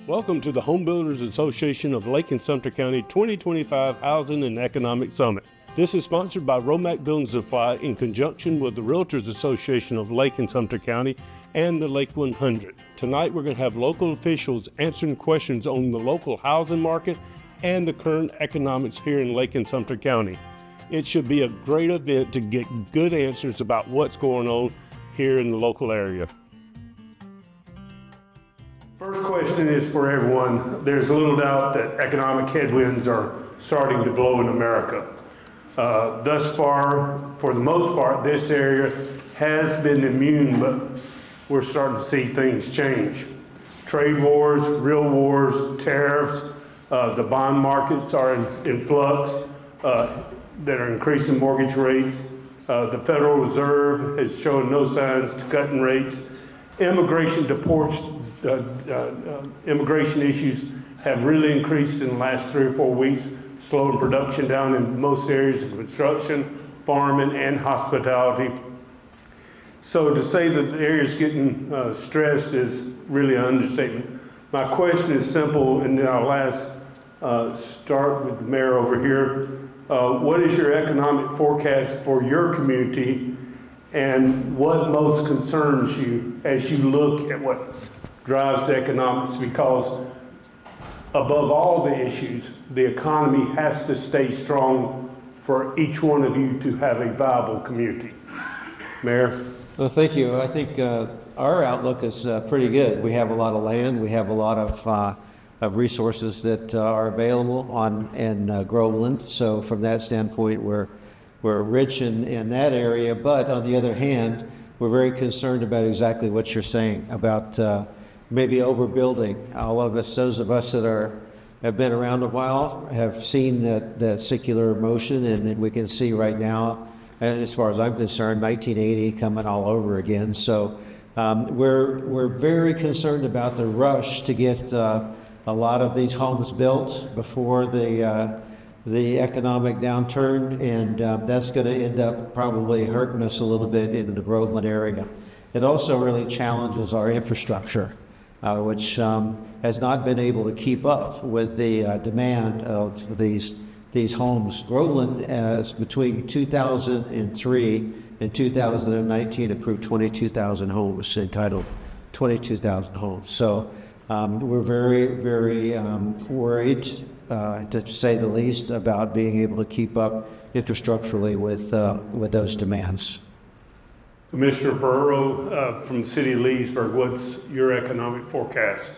Welcome to the Home Builders Association of Lake and Sumter County 2025 Housing and Economic Summit. This is sponsored by RoMac Building Supply in conjunction with the Realtors Association of Lake and Sumter County and the Lake 100. Tonight we're going to have local officials answering questions on the local housing market and the current economics here in Lake and Sumter County. It should be a great event to get good answers about what's going on here in the local area. First question is for everyone. There's little doubt that economic headwinds are starting to blow in America. Thus far, for the most part, this area has been immune, but we're starting to see things change. Trade wars, real wars, tariffs, the bond markets are in flux that are increasing mortgage rates. The Federal Reserve has shown no signs to cutting rates. Immigration issues have really increased in the last 3 or 4 weeks, slowing production down in most areas of construction, farming, and hospitality. So to say that the area is getting stressed is really an understatement. My question is simple, and then I'll start with the mayor over here. What is your economic forecast for your community, and what most concerns you as you look at what drives the economics? Because above all the issues, the economy has to stay strong for each one of you to have a viable community. Mayor? Well, thank you. I think our outlook is pretty good. We have a lot of land. We have a lot of resources that are available in Groveland. So from that standpoint, we're rich in that area. But on the other hand, we're very concerned about exactly what you're saying about maybe overbuilding. All of us, those of us that have been around a while, have seen that secular motion, and we can see right now, and as far as I'm concerned, 1980 coming all over again. So we're very concerned about the rush to get a lot of these homes built before the economic downturn, and that's going to end up probably hurting us a little bit in the Groveland area. It also really challenges our infrastructure, which has not been able to keep up with the demand of these homes. Groveland, as between 2003 and 2019, approved 22,000 homes, entitled 22,000 homes. So we're very, very worried, to say the least, about being able to keep up infrastructurally with those demands. Commissioner Burrow from the city of Leesburg, what's your economic forecast?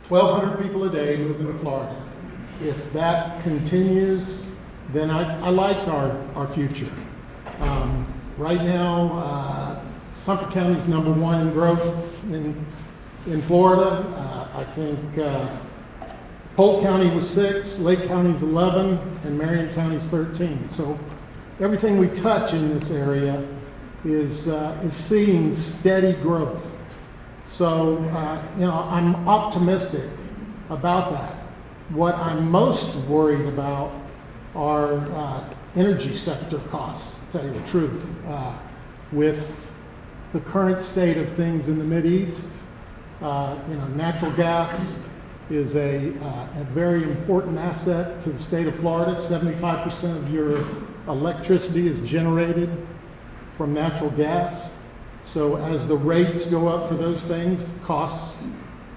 1,200 people a day moving to Florida. If that continues, then I like our future. Right now, Sumter County is #1 in growth in Florida. I think Polk County was 6, Lake County's 11, and Marion County's 13. So everything we touch in this area is seeing steady growth. So I'm optimistic about that. What I'm most worried about are energy sector costs, to tell you the truth. With the current state of things in the Mideast, natural gas is a very important asset to the state of Florida. 75% of your electricity is generated from natural gas. So as the rates go up for those things, costs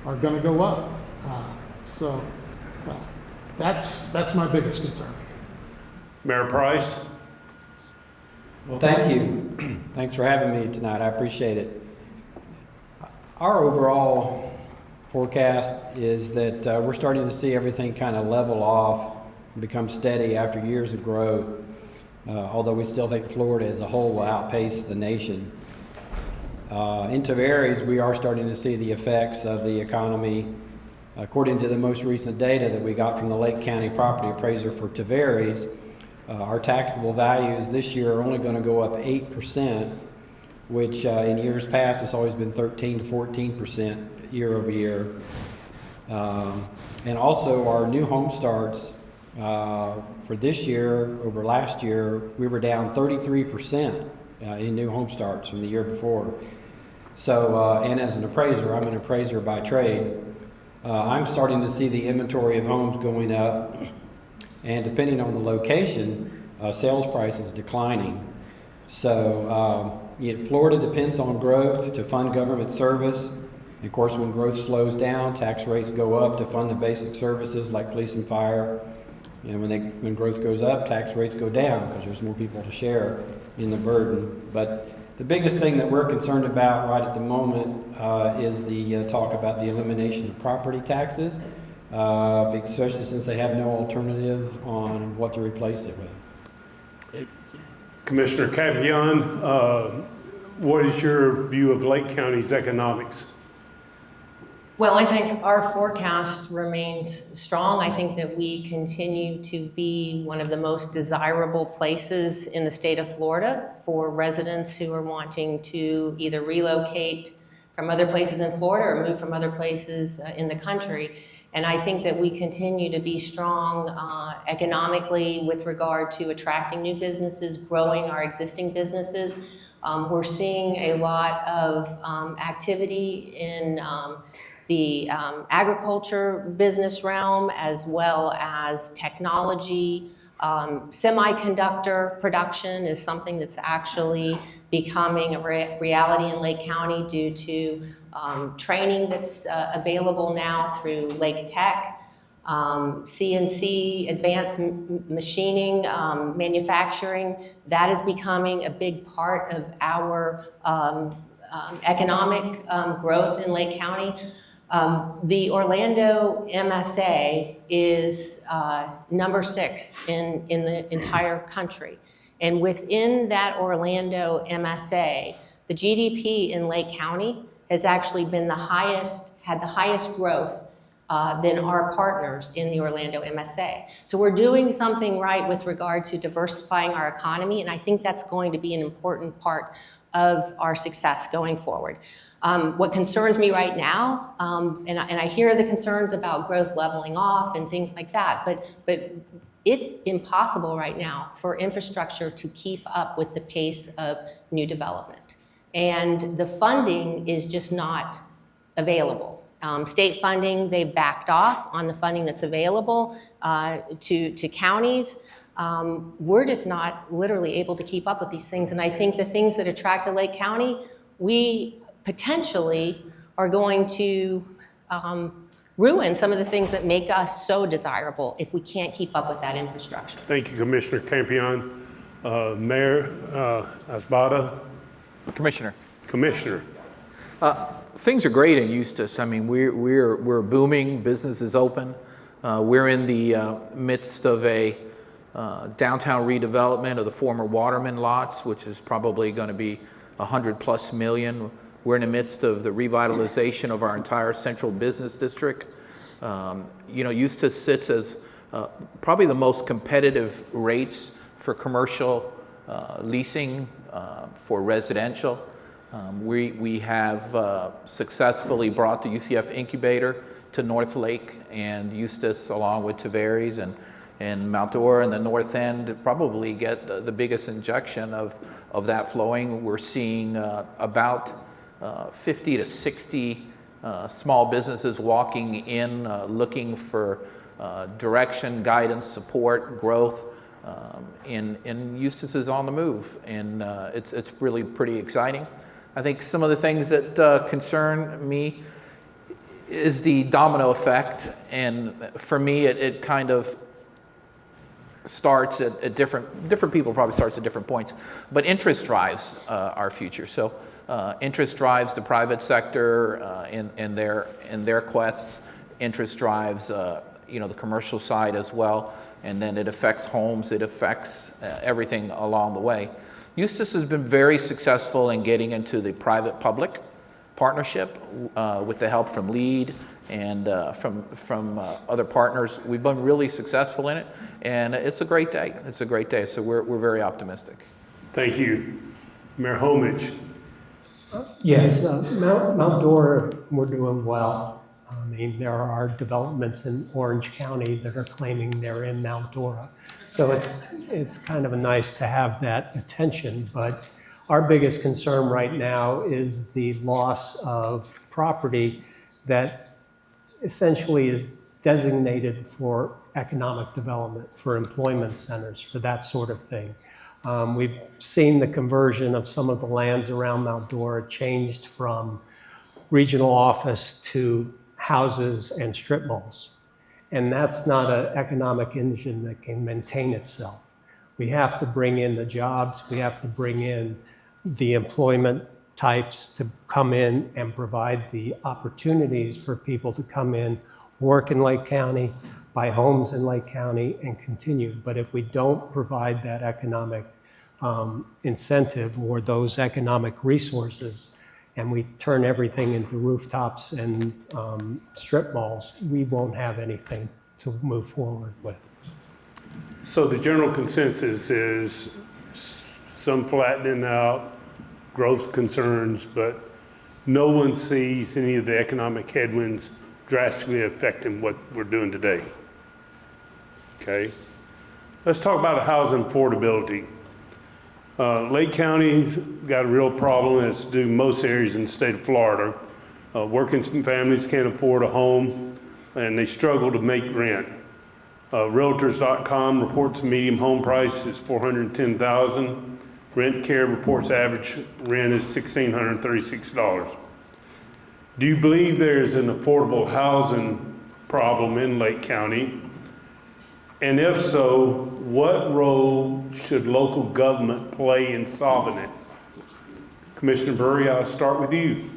are going to go up. That's my biggest concern. Mayor Price? Well, thank you. Thanks for having me tonight. I appreciate it. Our overall forecast is that we're starting to see everything kind of level off and become steady after years of growth, although we still think Florida as a whole will outpace the nation. In Tavares, we are starting to see the effects of the economy. According to the most recent data that we got from the Lake County property appraiser for Tavares, our taxable values this year are only going to go up 8%, which in years past has always been 13 to 14% year over year. And also our new home starts for this year over last year, we were down 33% in new home starts from the year before. So, and as an appraiser, I'm an appraiser by trade. I'm starting to see the inventory of homes going up, and depending on the location, sales prices declining. So Florida depends on growth to fund government service. Of course, when growth slows down, tax rates go up to fund the basic services like police and fire. And when growth goes up, tax rates go down because there's more people to share in the burden. But the biggest thing that we're concerned about right at the moment is the talk about the elimination of property taxes, especially since they have no alternative on what to replace it with. Commissioner Campion, what is your view of Lake County's economics? Well, I think our forecast remains strong. I think that we continue to be one of the most desirable places in the state of Florida for residents who are wanting to either relocate from other places in Florida or move from other places in the country. And I think that we continue to be strong economically with regard to attracting new businesses, growing our existing businesses. We're seeing a lot of activity in the agriculture business realm, as well as technology. Semiconductor production is something that's actually becoming a reality in Lake County due to training that's available now through Lake Tech, CNC, advanced machining, manufacturing. That is becoming a big part of our economic growth in Lake County. The Orlando MSA is number 6 in the entire country. And within that Orlando MSA, the GDP in Lake County has actually been had the highest growth than our partners in the Orlando MSA. So we're doing something right with regard to diversifying our economy, and I think that's going to be an important part of our success going forward. What concerns me right now, and I hear the concerns about growth leveling off and things like that, but it's impossible right now for infrastructure to keep up with the pace of new development. And the funding is just not available. State funding, they backed off on the funding that's available to counties. We're just not literally able to keep up with these things. And I think the things that attract to Lake County, we potentially are going to ruin some of the things that make us so desirable if we can't keep up with that infrastructure. Thank you, Commissioner Campion. Mayor Asbata. Commissioner. Things are great in Eustis. I mean, we're booming. Business is open. We're in the midst of a downtown redevelopment of the former Waterman lots, which is probably going to be $100+ million. We're in the midst of the revitalization of our entire central business district. Eustis sits as probably the most competitive rates for commercial leasing for residential. We have successfully brought the UCF incubator to North Lake and Eustis, along with Tavares and Mount Dora and the North End, probably get the biggest injection of that flowing. We're seeing about 50 to 60 small businesses walking in, looking for direction, guidance, support, growth. And Eustis is on the move, and it's really pretty exciting. I think some of the things that concern me is the domino effect, and for me it kind of starts at different people probably starts at different points, but interest drives our future. So interest drives the private sector in their quests. Interest drives the commercial side as well, and then it affects homes. It affects everything along the way. Eustis has been very successful in getting into the private-public partnership with the help from LEED and from other partners. We've been really successful in it, and it's a great day. It's a great day, so we're very optimistic. Thank you. Mayor Homage. Yes, Mount Dora, we're doing well. I mean, there are developments in Orange County that are claiming they're in Mount Dora. So it's kind of nice to have that attention, but our biggest concern right now is the loss of property that essentially is designated for economic development, for employment centers, for that sort of thing. We've seen the conversion of some of the lands around Mount Dora changed from regional office to houses and strip malls. And that's not an economic engine that can maintain itself. We have to bring in the jobs, we have to bring in the employment types to come in and provide the opportunities for people to come in, work in Lake County, buy homes in Lake County, and continue. But if we don't provide that economic incentive or those economic resources, and we turn everything into rooftops and strip malls, we won't have anything to move forward with. So the general consensus is some flattening out, growth concerns, but no one sees any of the economic headwinds drastically affecting what we're doing today. Okay? Let's talk about housing affordability. Lake County's got a real problem, as do most areas in the state of Florida. Working families can't afford a home, and they struggle to make rent. Realtors.com reports median home price is $410,000. Rent Care reports average rent is $1,636. Do you believe there's an affordable housing problem in Lake County? And if so, what role should local government play in solving it? Commissioner Burry, I'll start with you.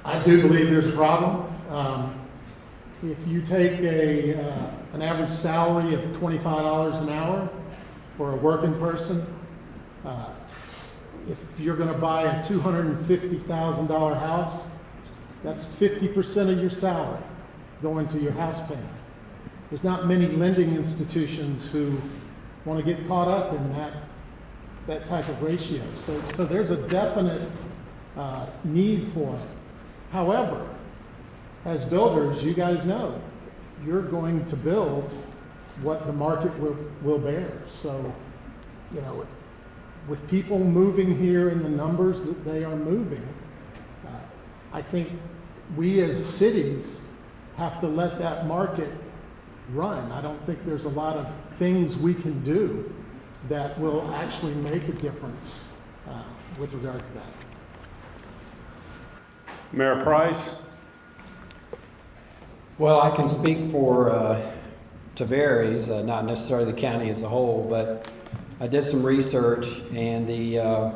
I do believe there's a problem. If you take an average salary of $25 an hour for a working person, if you're going to buy a $250,000 house, that's 50% of your salary going to your house payment. There's not many lending institutions who want to get caught up in that type of ratio. So there's a definite need for it. However, as builders, you guys know, you're going to build what the market will bear. So, you know, with people moving here in the numbers that they are moving, I think we as cities have to let that market run. I don't think there's a lot of things we can do that will actually make a difference with regard to that. Mayor Price? Well, I can speak for Tavares, not necessarily the county as a whole, but I did some research, and the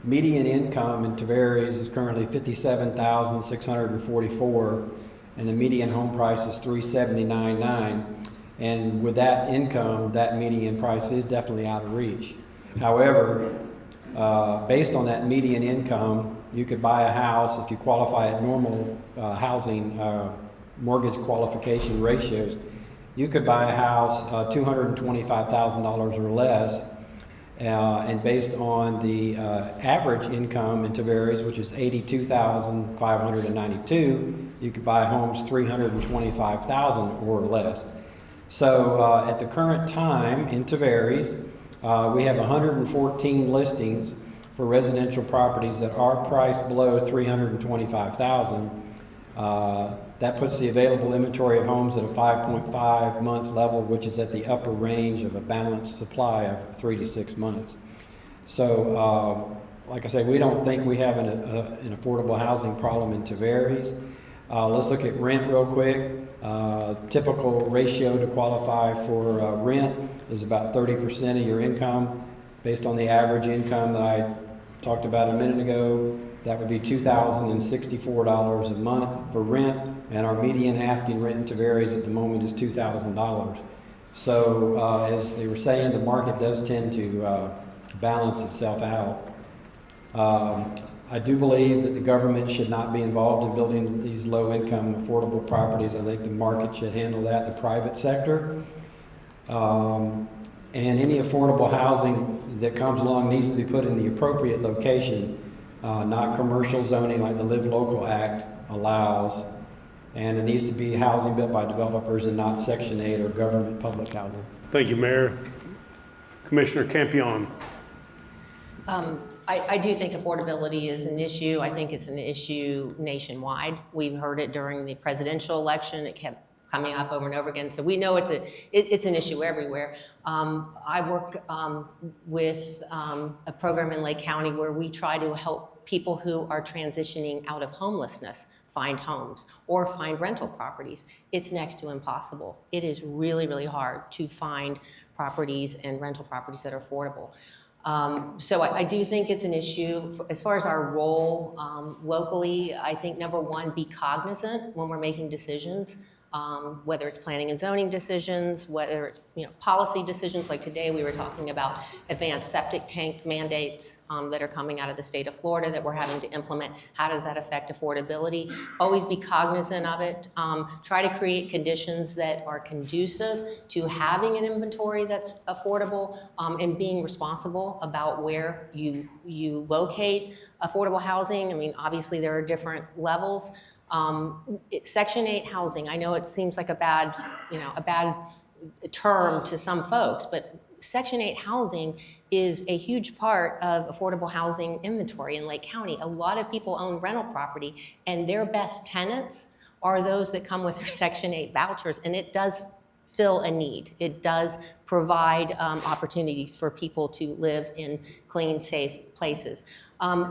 median income in Tavares is currently $57,644, and the median home price is $379,900. And with that income, that median price is definitely out of reach. However, based on that median income, you could buy a house if you qualify at normal housing mortgage qualification ratios. You could buy a house $225,000 or less, and based on the average income in Tavares, which is $82,592, you could buy homes $325,000 or less. So at the current time in Tavares, we have 114 listings for residential properties that are priced below $325,000. That puts the available inventory of homes at a 5.5 month level, which is at the upper range of a balanced supply of 3 to 6 months. So, like I say, we don't think we have an affordable housing problem in Tavares. Let's look at rent real quick. Typical ratio to qualify for rent is about 30% of your income. Based on the average income that I talked about a minute ago, that would be $2,064 a month for rent, and our median asking rent in Tavares at the moment is $2,000. So as they were saying, the market does tend to balance itself out. I do believe that the government should not be involved in building these low-income affordable properties. I think the market should handle that, the private sector. And any affordable housing that comes along needs to be put in the appropriate location, not commercial zoning like the Live Local Act allows. And it needs to be housing built by developers and not Section 8 or government public housing. Thank you, Mayor. Commissioner Campion. I do think affordability is an issue. I think it's an issue nationwide. We've heard it during the presidential election. It kept coming up over and over again. So we know it's an issue everywhere. I work with a program in Lake County where we try to help people who are transitioning out of homelessness find homes or find rental properties. It's next to impossible. It is really, really hard to find properties and rental properties that are affordable. So I do think it's an issue. As far as our role locally, I think number one, be cognizant when we're making decisions, whether it's planning and zoning decisions, whether it's policy decisions. Like today we were talking about advanced septic tank mandates that are coming out of the state of Florida that we're having to implement. How does that affect affordability? Always be cognizant of it. Try to create conditions that are conducive to having an inventory that's affordable and being responsible about where you locate affordable housing. I mean, obviously there are different levels. Section 8 housing, I know it seems like a bad term to some folks, but Section 8 housing is a huge part of affordable housing inventory in Lake County. A lot of people own rental property, and their best tenants are those that come with their Section 8 vouchers, and it does fill a need. It does provide opportunities for people to live in clean, safe places.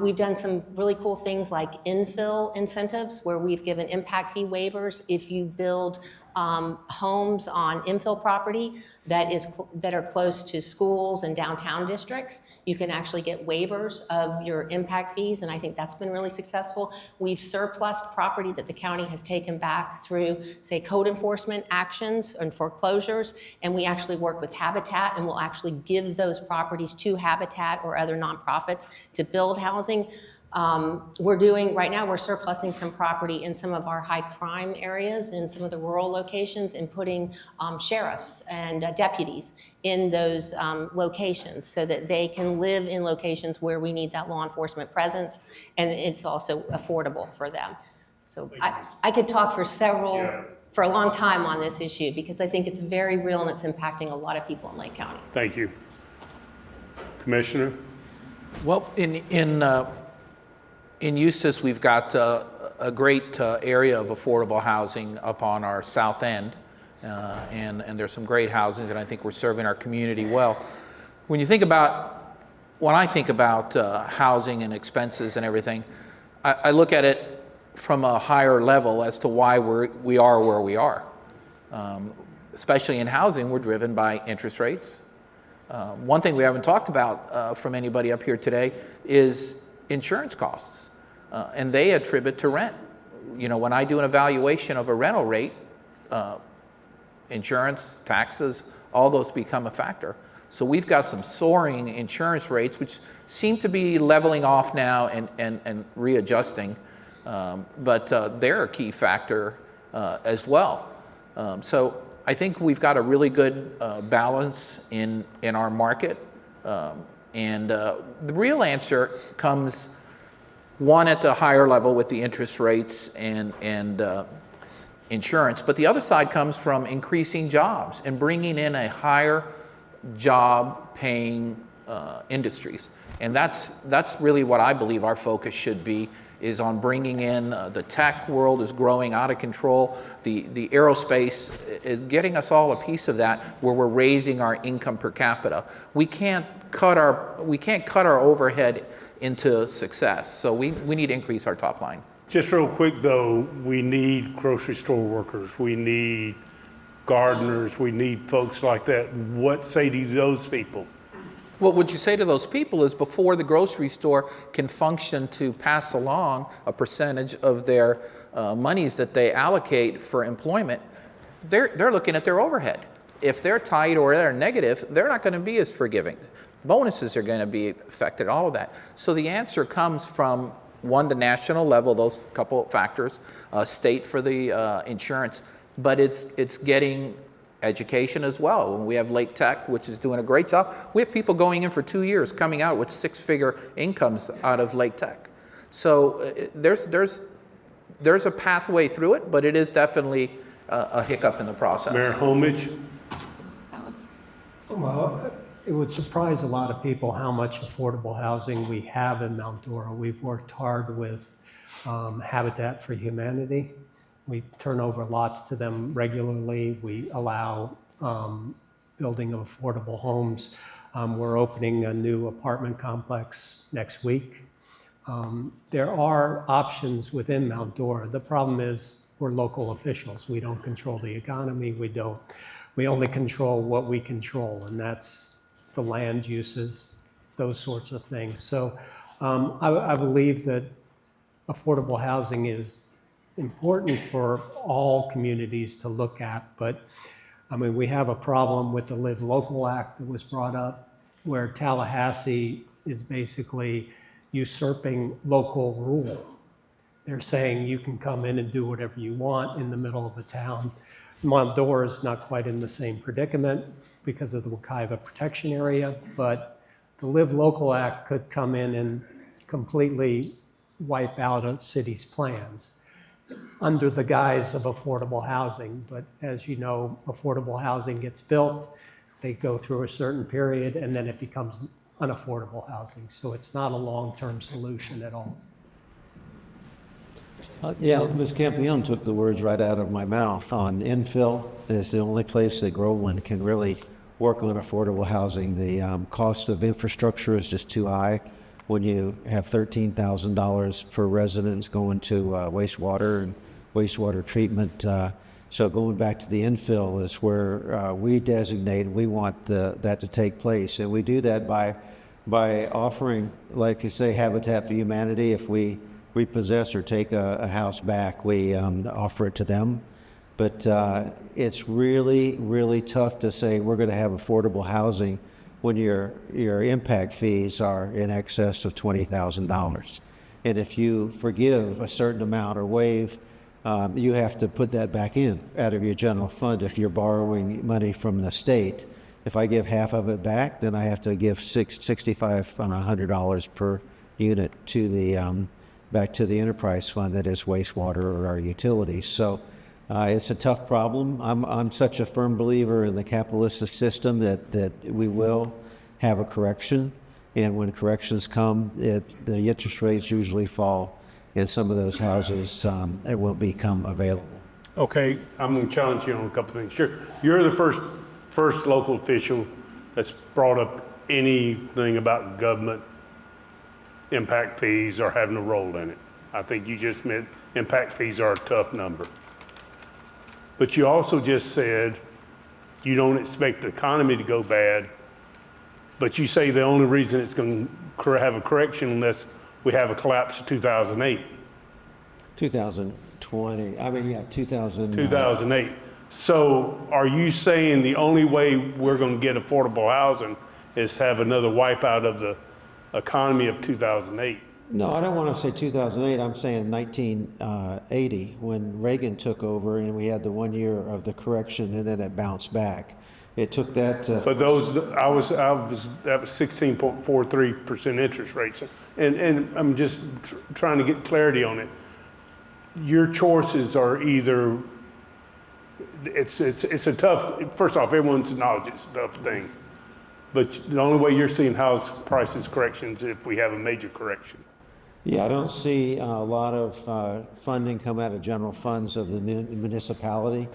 We've done some really cool things like infill incentives where we've given impact fee waivers. If you build homes on infill property that are close to schools and downtown districts, you can actually get waivers of your impact fees, and I think that's been really successful. We've surplused property that the county has taken back through, say, code enforcement actions and foreclosures, and we actually work with Habitat, and we'll actually give those properties to Habitat or other nonprofits to build housing. Right now we're surplusing some property in some of our high crime areas in some of the rural locations and putting sheriffs and deputies in those locations so that they can live in locations where we need that law enforcement presence, and it's also affordable for them. So I could talk for a long time on this issue because I think it's very real and it's impacting a lot of people in Lake County. Thank you. Commissioner? Well, in Eustis, we've got a great area of affordable housing up on our south end, and there's some great housing, and I think we're serving our community well. When I think about housing and expenses and everything, I look at it from a higher level as to why we are where we are. Especially in housing, we're driven by interest rates. One thing we haven't talked about from anybody up here today is insurance costs. And they attribute to rent. When I do an evaluation of a rental rate, insurance, taxes, all those become a factor. So we've got some soaring insurance rates, which seem to be leveling off now and readjusting. But they're a key factor as well. So I think we've got a really good balance in our market. And the real answer comes one at the higher level with the interest rates and insurance, but the other side comes from increasing jobs and bringing in a higher job paying industries. And that's really what I believe our focus should be, is on bringing in the tech world is growing out of control. The aerospace is getting us all a piece of that, where we're raising our income per capita. We can't cut our overhead into success. So we need to increase our top line. Just real quick though, we need grocery store workers, we need gardeners, we need folks like that. What say to those people? Well, what you say to those people is, before the grocery store can function to pass along a percentage of their monies that they allocate for employment, they're looking at their overhead. If they're tight or they're negative, they're not going to be as forgiving. Bonuses are going to be affected, all of that. So the answer comes from, one, the national level, those couple of factors, state for the insurance, but it's getting education as well. When we have Lake Tech, which is doing a great job, we have people going in for 2 years, coming out with six-figure incomes out of Lake Tech. So there's a pathway through it, but it is definitely a hiccup in the process. Mayor Homage? Well, it would surprise a lot of people how much affordable housing we have in Mount Dora. We've worked hard with Habitat for Humanity. We turn over lots to them regularly. We allow building of affordable homes. We're opening a new apartment complex next week. There are options within Mount Dora. The problem is we're local officials. We don't control the economy. We only control what we control, and that's the land uses, those sorts of things. So I believe that affordable housing is important for all communities to look at, but I mean, we have a problem with the Live Local Act that was brought up, where Tallahassee is basically usurping local rule. They're saying you can come in and do whatever you want in the middle of the town. Mount Dora is not quite in the same predicament because of the Wekiva Protection Area, but the Live Local Act could come in and completely wipe out a city's plans under the guise of affordable housing. But as you know, affordable housing gets built, they go through a certain period, and then it becomes unaffordable housing. So it's not a long-term solution at all. Yeah, Ms. Campione took the words right out of my mouth on infill. It's the only place that Groveland can really work on affordable housing. The cost of infrastructure is just too high when you have $13,000 per residence going to wastewater and wastewater treatment. So going back to the infill is where we designate, we want that to take place. And we do that by offering, like you say, Habitat for Humanity. If we repossess or take a house back, we offer it to them. But it's really, really tough to say we're going to have affordable housing when your impact fees are in excess of $20,000. And if you forgive a certain amount or waive, you have to put that back in out of your general fund if you're borrowing money from the state. If I give half of it back, then I have to give $65 on $100 per unit to the back to the enterprise fund that is wastewater or our utilities. So it's a tough problem. I'm such a firm believer in the capitalistic system that we will have a correction, and when corrections come, the interest rates usually fall, and some of those houses it will become available. Okay, I'm going to challenge you on a couple things. Sure, you're the first local official that's brought up anything about government impact fees or having a role in it. I think you just meant impact fees are a tough number. But you also just said you don't expect the economy to go bad, but you say the only reason it's going to have a correction unless we have a collapse of 2008. 2020, I mean, yeah, 2008. So are you saying the only way we're going to get affordable housing is have another wipeout of the economy of 2008? No, I don't want to say 2008. I'm saying 1980 when Reagan took over and we had the 1 year of the correction and then it bounced back. It took that. But those, that was 16.43% interest rates, and I'm just trying to get clarity on it. Your choices are either. It's a tough. First off, everyone's knowledge it's a tough thing, but the only way you're seeing house prices corrections if we have a major correction. Yeah, I don't see a lot of funding come out of general funds of the municipality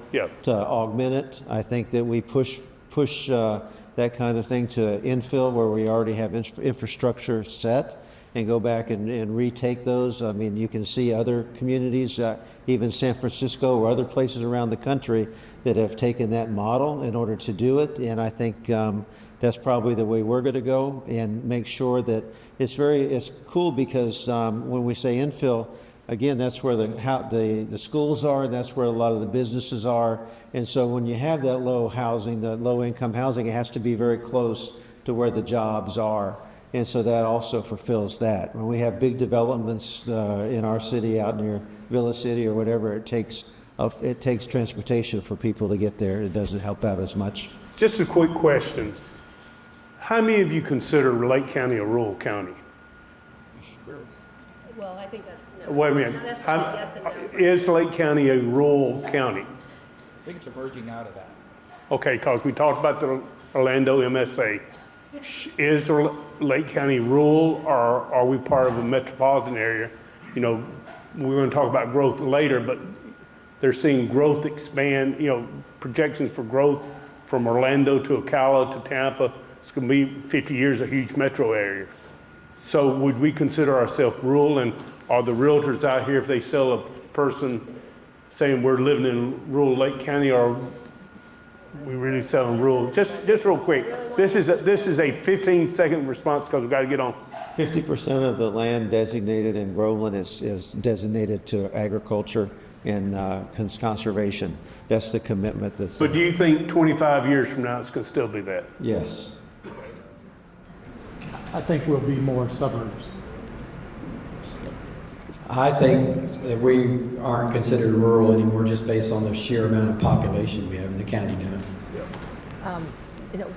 to augment it. I think that we push that kind of thing to infill where we already have infrastructure set and go back and retake those. I mean, you can see other communities, even San Francisco or other places around the country that have taken that model in order to do it. And I think that's probably the way we're going to go and make sure that it's cool because when we say infill, again, that's where the schools are, and that's where a lot of the businesses are. And so when you have that low housing, the low income housing, it has to be very close to where the jobs are. And so that also fulfills that. When we have big developments in our city out near Villa City or whatever, it takes transportation for people to get there. It doesn't help out as much. Just a quick question. How many of you consider Lake County a rural county? Well, I think that's no. Wait a minute. That's a yes and no. Is Lake County a rural county? I think it's emerging out of that. Okay, because we talked about the Orlando MSA. Is Lake County rural, or are we part of a metropolitan area? You know, we're going to talk about growth later, but they're seeing growth expand, you know, projections for growth from Orlando to Ocala to Tampa. It's going to be 50 years, a huge metro area. So would we consider ourselves rural, and are the realtors out here, if they sell a person saying we're living in rural Lake County, or we really selling rural? Just real quick, this is a 15-second response because we've got to get on. 50% of the land designated in Groveland is designated to agriculture and conservation. That's the commitment that's. But do you think 25 years from now it's going to still be that? Yes. I think we'll be more suburbs. I think that we aren't considered rural anymore just based on the sheer amount of population we have in the county now. You know,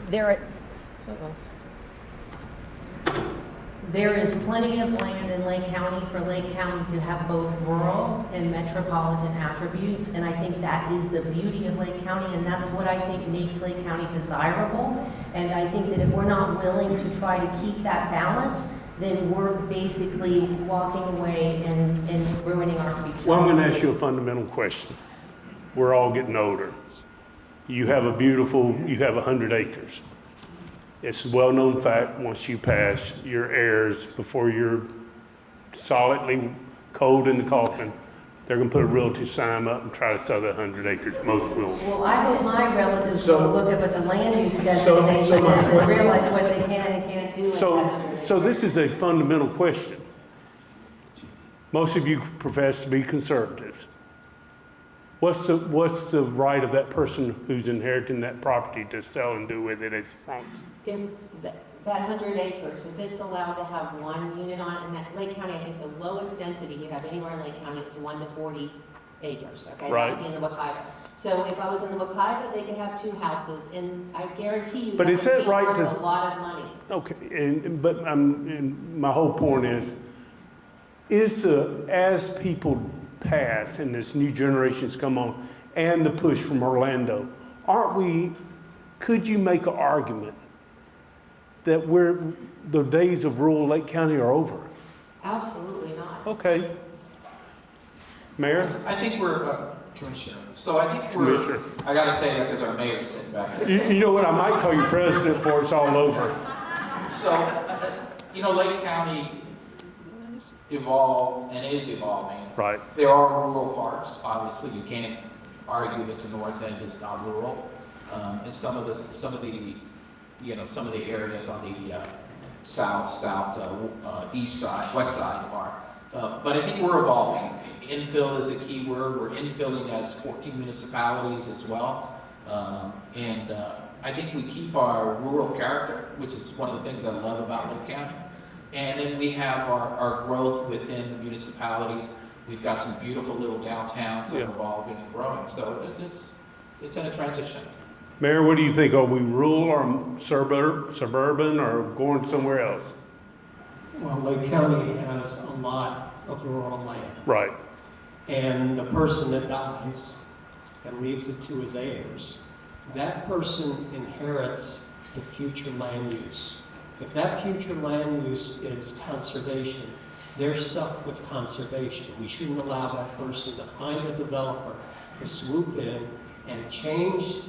there is plenty of land in Lake County for Lake County to have both rural and metropolitan attributes, and I think that is the beauty of Lake County, and that's what I think makes Lake County desirable. And I think that if we're not willing to try to keep that balance, then we're basically walking away and ruining our future. Well, I'm going to ask you a fundamental question. We're all getting older. You have 100 acres. It's a well-known fact, once you pass your heirs, before you're solidly cold in the coffin, they're going to put a realty sign up and try to sell that 100 acres. Most will. Well, I hope my relatives will look at what the land use designation is and realize what they can and can't do. So this is a fundamental question. Most of you profess to be conservatives. What's the right of that person who's inheriting that property to sell and do with it as he wants? If that 100 acres, if it's allowed to have one unit on it, and that Lake County, I think the lowest density you have anywhere in Lake County is 1 to 40 acres, okay? Right. That would be in the Wekiva. So if I was in the Wekiva, they could have 2 houses, and I guarantee you But that is would that be right worth to- a lot of money. Okay, and my whole point is as people pass and this new generations come on, and the push from Orlando, could you make an argument that the days of rural Lake County are over? Absolutely not. Okay. Mayor? I think we're, Commissioner, so I think Commissioner. I gotta say that because our mayor's sitting back there. You know what, I might call you president before it's all over. So, Lake County evolved and is evolving. Right. There are rural parts, obviously, you can't argue that the north end is not rural. And some of the areas on the east side, west side are. But I think we're evolving. Infill is a key word. We're infilling as 14 municipalities as well. And I think we keep our rural character, which is one of the things I love about Lake County. And then we have our growth within the municipalities. We've got some beautiful little downtowns that are evolving and growing. So it's in a transition. Mayor, what do you think? Are we rural or suburban or going somewhere else? Well, Lake County has a lot of rural land. Right. And the person that dies and leaves it to his heirs, that person inherits the future land use. If that future land use is conservation, they're stuck with conservation. We shouldn't allow that person to find a developer to swoop in and change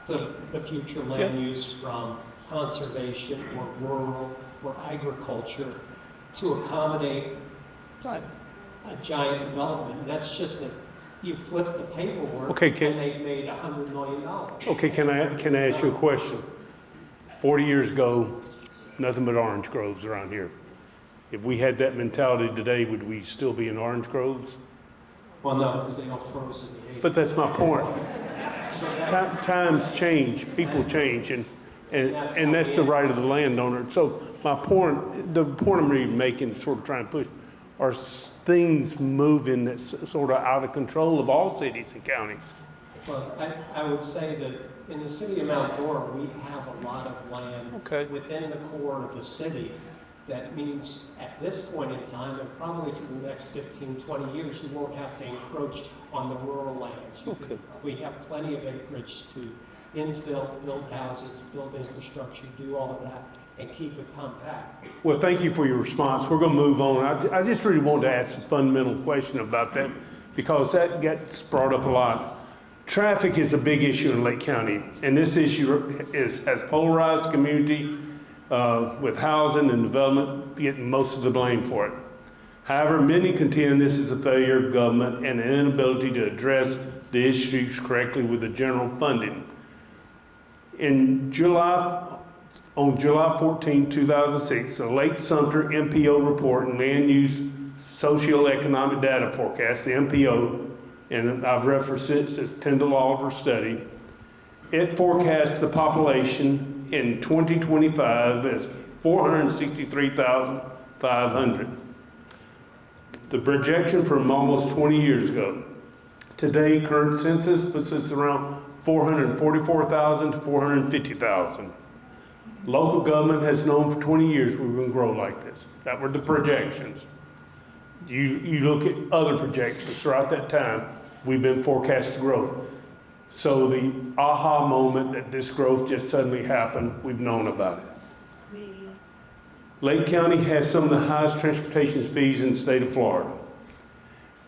the future land use from conservation or rural or agriculture to accommodate a giant development. And that's just that you flip the paperwork and they've made $100 million. Okay, can I ask you a question? 40 years ago, nothing but orange groves around here. If we had that mentality today, would we still be in orange groves? Well, no, because they don't froze in the 80s. But that's my point. Times change, people change, and that's the right of the landowner. So the point I'm really making, sort of trying to push, are things moving that's sort of out of control of all cities and counties. Well, I would say that in the city of Mount Dora, we have a lot of land within the core of the city. That means at this point in time, and probably for the next 15, 20 years, we won't have to encroach on the rural lands. We have plenty of acreage to infill, build houses, build infrastructure, do all of that and keep it compact. Well, thank you for your response. We're going to move on. I just really wanted to ask a fundamental question about that because that gets brought up a lot. Traffic is a big issue in Lake County, and this issue has polarized the community with housing and development getting most of the blame for it. However, many contend this is a failure of government and an inability to address the issues correctly with the general funding. On July 14, 2006, the Lake Sumter MPO report and land use socioeconomic data forecast, the MPO, and I've referenced it, it's Tyndall Oliver study. It forecasts the population in 2025 as 463,500. The projection from almost 20 years ago. Today, current census puts us around 444,000 to 450,000. Local government has known for 20 years we were going to grow like this. That were the projections. You look at other projections throughout that time, we've been forecast to grow. So the aha moment that this growth just suddenly happened, we've known about it. Lake County has some of the highest transportation fees in the state of Florida.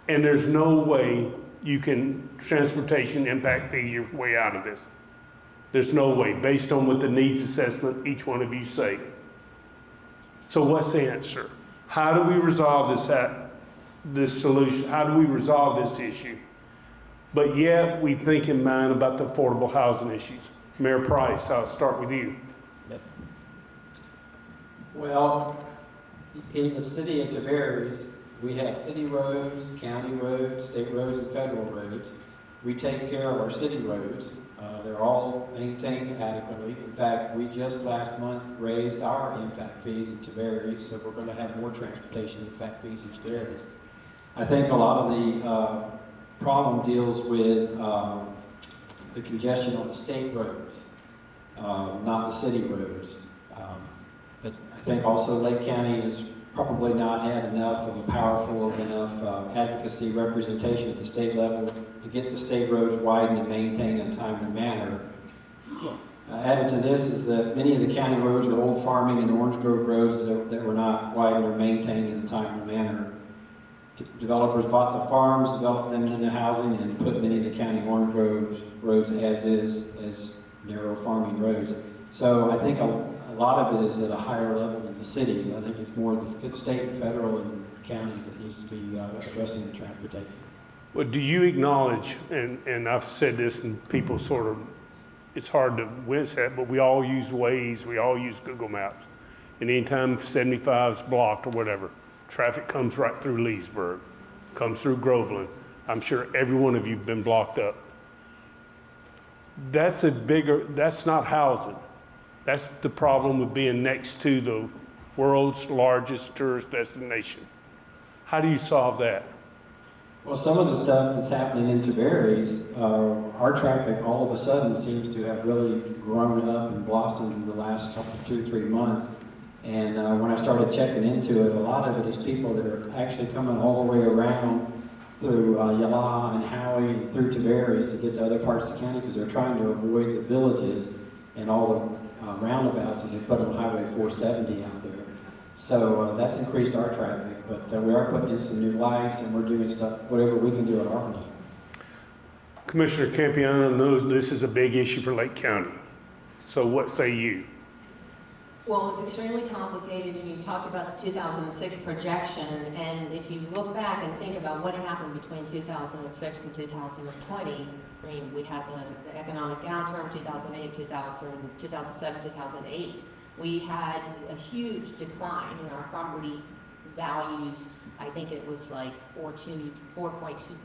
And there's no way you can transportation impact fee your way out of this. There's no way, based on what the needs assessment each one of you say. So what's the answer? How do we resolve this solution? How do we resolve this issue? But yet we think in mind about the affordable housing issues. Mayor Price, I'll start with you. Well, in the city of Tavares, we have city roads, county roads, state roads, and federal roads. We take care of our city roads. They're all maintained adequately. In fact, we just last month raised our impact fees in Tavares, so we're going to have more transportation impact fees in Tavares. I think a lot of the problem deals with the congestion on the state roads, not the city roads. But I think also Lake County has probably not had enough of a powerful enough advocacy representation at the state level to get the state roads widened and maintained in a timely manner. Added to this is that many of the county roads are old farming and orange grove roads that were not widened or maintained in a timely manner. Developers bought the farms, developed them into housing, and put many of the county orange groves roads as narrow farming roads. So I think a lot of it is at a higher level than the cities. I think it's more the state and federal and county that needs to be addressing the transportation. Well, do you acknowledge, and I've said this and people sort of, it's hard to whiz at, but we all use Waze, we all use Google Maps. And anytime 75 is blocked or whatever, traffic comes right through Leesburg, comes through Groveland. I'm sure every one of you have been blocked up. That's not housing. That's the problem with being next to the world's largest tourist destination. How do you solve that? Well, some of the stuff that's happening in Tavares, our traffic all of a sudden seems to have really grown up and blossomed in the last 2-3 months. And when I started checking into it, a lot of it is people that are actually coming all the way around through Yala and Howie and through Tavares to get to other parts of the county because they're trying to avoid the villages and all the roundabouts as they put on Highway 470 out there. So that's increased our traffic, but we are putting in some new lights and we're doing stuff, whatever we can do at our level. Commissioner Campiano knows this is a big issue for Lake County. So what say you? Well, it's extremely complicated, and you talked about the 2006 projection, and if you look back and think about what happened between 2006 and 2020, I mean, we had the economic downturn, 2008, 2007, 2008. We had a huge decline in our property values. I think it was like $4.2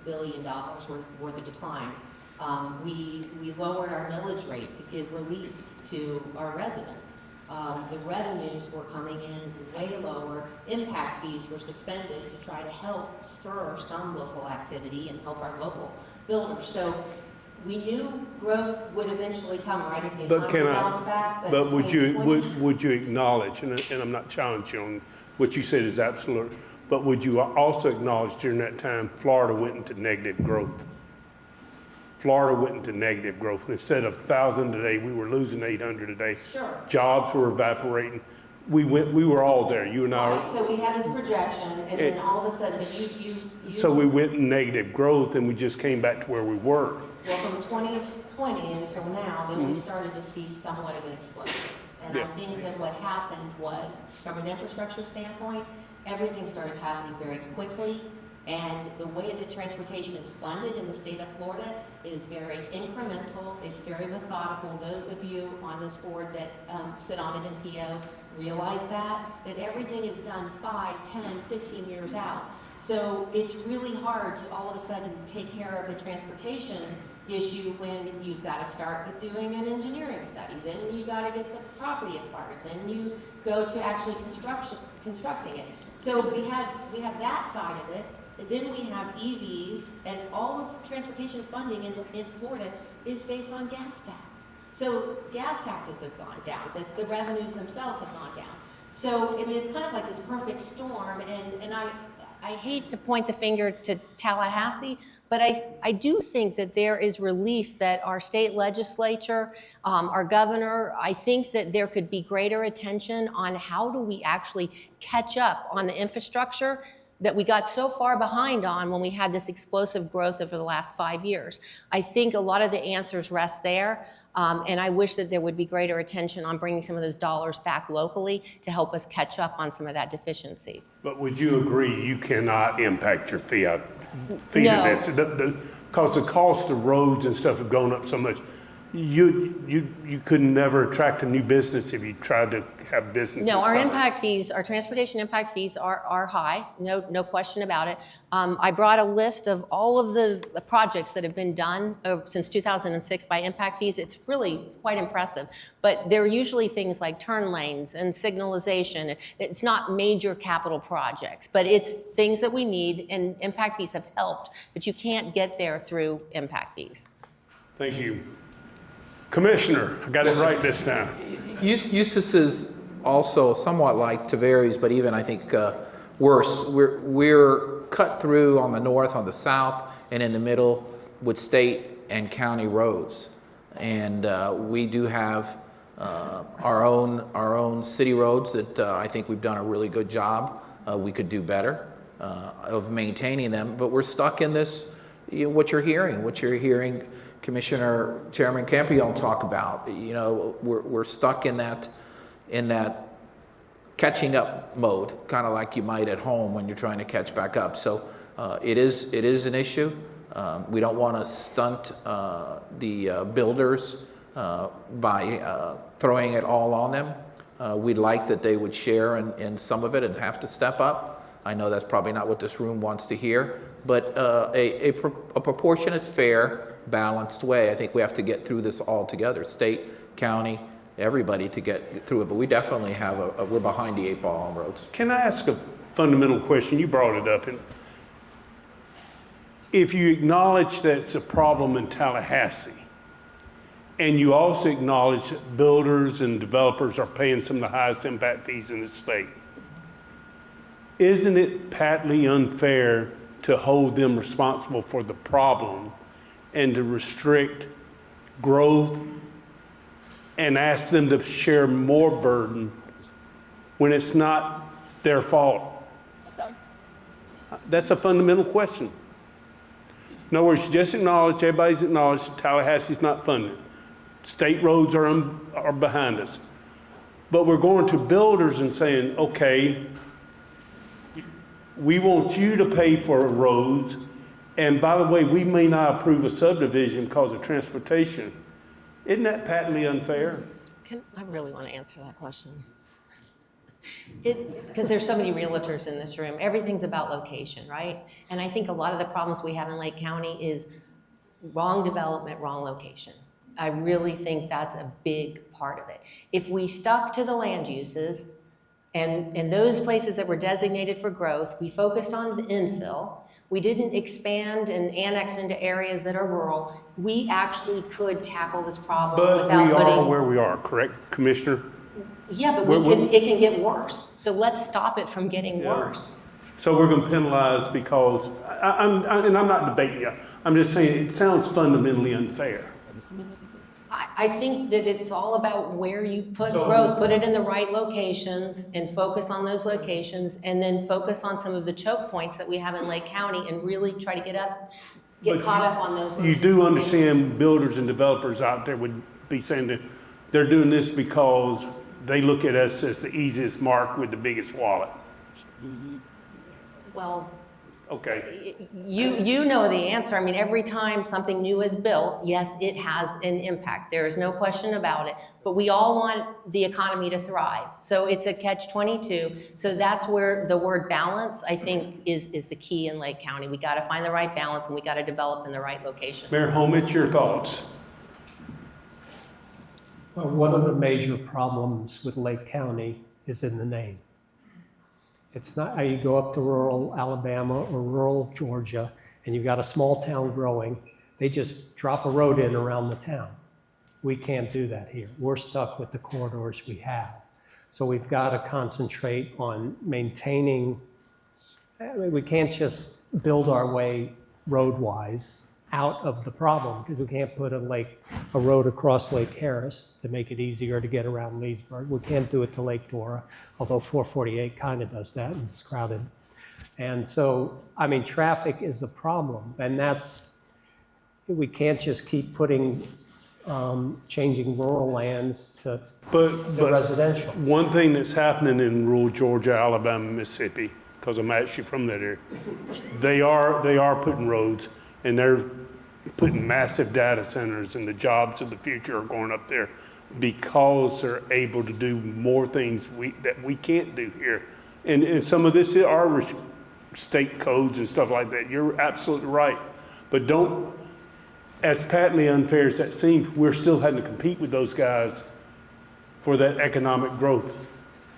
billion worth of decline. We lowered our millage rate to give relief to our residents. The revenues were coming in way lower. Impact fees were suspended to try to help spur some local activity and help our local builders. So we knew growth would eventually come, right? If the economy bounced back. But would you acknowledge, and I'm not challenging you on what you said is absolute, but would you also acknowledge during that time Florida went into negative growth? Florida went into negative growth. And instead of 1,000 a day, we were losing 800 a day. Sure. Jobs were evaporating. we were all there, you and Right, I. so we had this projection, and then all of a sudden, you. So we went in negative growth and we just came back to where we were. Well, from 2020 until now, then we started to see somewhat of an explosion. And I Yeah. think that what happened was, from an infrastructure standpoint, everything started happening very quickly. And the way that transportation is funded in the state of Florida is very incremental, it's very methodical. Those of you on this board that sit on it in PO realize that everything is done 5, 10, 15 years out. So it's really hard to all of a sudden take care of the transportation issue when you've got to start with doing an engineering study, then you got to get the property acquired, then you go to actually constructing it. So we have that side of it. Then we have EVs, and all of transportation funding in Florida is based on gas tax. So gas taxes have gone down, the revenues themselves have gone down. So, I mean, it's kind of like this perfect storm, and I hate to point the finger to Tallahassee, but I do think that there is relief that our state legislature, our governor, I think that there could be greater attention on how do we actually catch up on the infrastructure that we got so far behind on when we had this explosive growth over the last 5 years. I think a lot of the answers rest there, and I wish that there would be greater attention on bringing some of those dollars back locally to help us catch up on some of that deficiency. But would you agree you cannot impact your fee of No. this? Because the cost of roads and stuff have gone up so much. You could never attract a new business if you tried to have businesses. No, our come in. impact fees, our transportation impact fees are high, no question about it. I brought a list of all of the projects that have been done since 2006 by impact fees. It's really quite impressive. But they're usually things like turn lanes and signalization. It's not major capital projects, but it's things that we need, and impact fees have helped, but you can't get there through impact fees. Thank you. Commissioner, I got it right this time. Eustis is also somewhat like Tavares, but even I think worse. We're cut through on the north, on the south, and in the middle with state and county roads. And we do have our own city roads that I think we've done a really good job. We could do better of maintaining them, but we're stuck in this, what you're hearing Commissioner Chairman Campion talk about. We're stuck in that catching up mode, kind of like you might at home when you're trying to catch back up. So it is an issue. We don't want to stunt the builders by throwing it all on them. We'd like that they would share in some of it and have to step up. I know that's probably not what this room wants to hear, but a proportionate, fair, balanced way. I think we have to get through this all together, state, county, everybody, to get through it. But we definitely have we're behind the 8 ball on roads. Can I ask a fundamental question? You brought it up. And if you acknowledge that it's a problem in Tallahassee, and you also acknowledge that builders and developers are paying some of the highest impact fees in the state, isn't it patently unfair to hold them responsible for the problem and to restrict growth and ask them to share more burden when it's not their fault? That's a fundamental question. In other words, just acknowledge, everybody's acknowledged Tallahassee's not funded. State roads are behind us. But we're going to builders and saying, okay, we want you to pay for roads, and by the way, we may not approve a subdivision because of transportation. Isn't that patently unfair? I really want to answer that question. Because there's so many realtors in this room. Everything's about location, right? And I think a lot of the problems we have in Lake County is wrong development, wrong location. I really think that's a big part of it. If we stuck to the land uses and those places that were designated for growth, we focused on the infill, we didn't expand and annex into areas that are rural, we actually could tackle this problem But without we putting... are where we are, correct, Commissioner? Yeah, but it can get worse. So let's stop it from getting worse. So we're going to penalize because, and I'm not debating you, I'm just saying it sounds fundamentally unfair. I think that it's all about where you put growth, put it in the right locations and focus on those locations, and then focus on some of the choke points that we have in Lake County and really try to get caught up on those. You do understand builders and developers out there would be saying that they're doing this because they look at us as the easiest mark with the biggest wallet. Well, Okay. you know the answer. I mean, every time something new is built, yes, it has an impact. There is no question about it. But we all want the economy to thrive. So it's a catch-22. So that's where the word balance, I think, is the key in Lake County. We got to find the right balance, and we got to develop in the right location. Mayor Homich, your thoughts? Well, one of the major problems with Lake County is in the name. It's not how you go up to rural Alabama or rural Georgia and you've got a small town growing. They just drop a road in around the town. We can't do that here. We're stuck with the corridors we have. So we've got to concentrate on maintaining. I mean, we can't just build our way road-wise out of the problem, because we can't put a road across Lake Harris to make it easier to get around Leesburg. We can't do it to Lake Dora, although 448 kind of does that and it's crowded. And so, I mean, traffic is a problem, and we can't just keep changing rural lands to residential. One thing that's happening in rural Georgia, Alabama, Mississippi, because I'm actually from that area, they are putting roads, and they're putting massive data centers, and the jobs of the future are going up there because they're able to do more things that we can't do here. And some of this are state codes and stuff like that. You're absolutely right. But as patently unfair as that seems, we're still having to compete with those guys for that economic growth.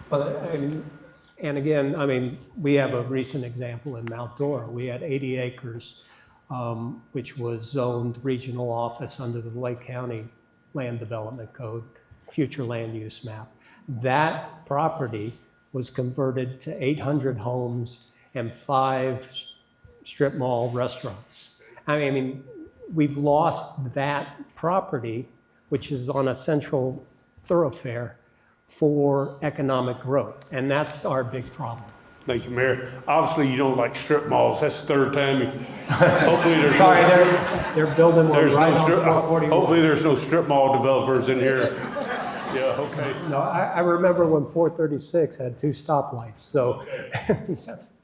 But, and again, I mean, we have a recent example in Mount Dora. We had 80 acres, which was zoned regional office under the Lake County Land Development Code, future land use map. That property was converted to 800 homes and 5 strip mall restaurants. I mean, we've lost that property, which is on a central thoroughfare, for economic growth, and that's our big problem. Thank you, Mayor. Obviously, you don't like strip malls. That's the third time. Hopefully, there's Sorry, they're building one right on 441. Hopefully, there's no strip mall developers in here. Yeah, okay. No, I remember when 436 had 2 stoplights, so that's.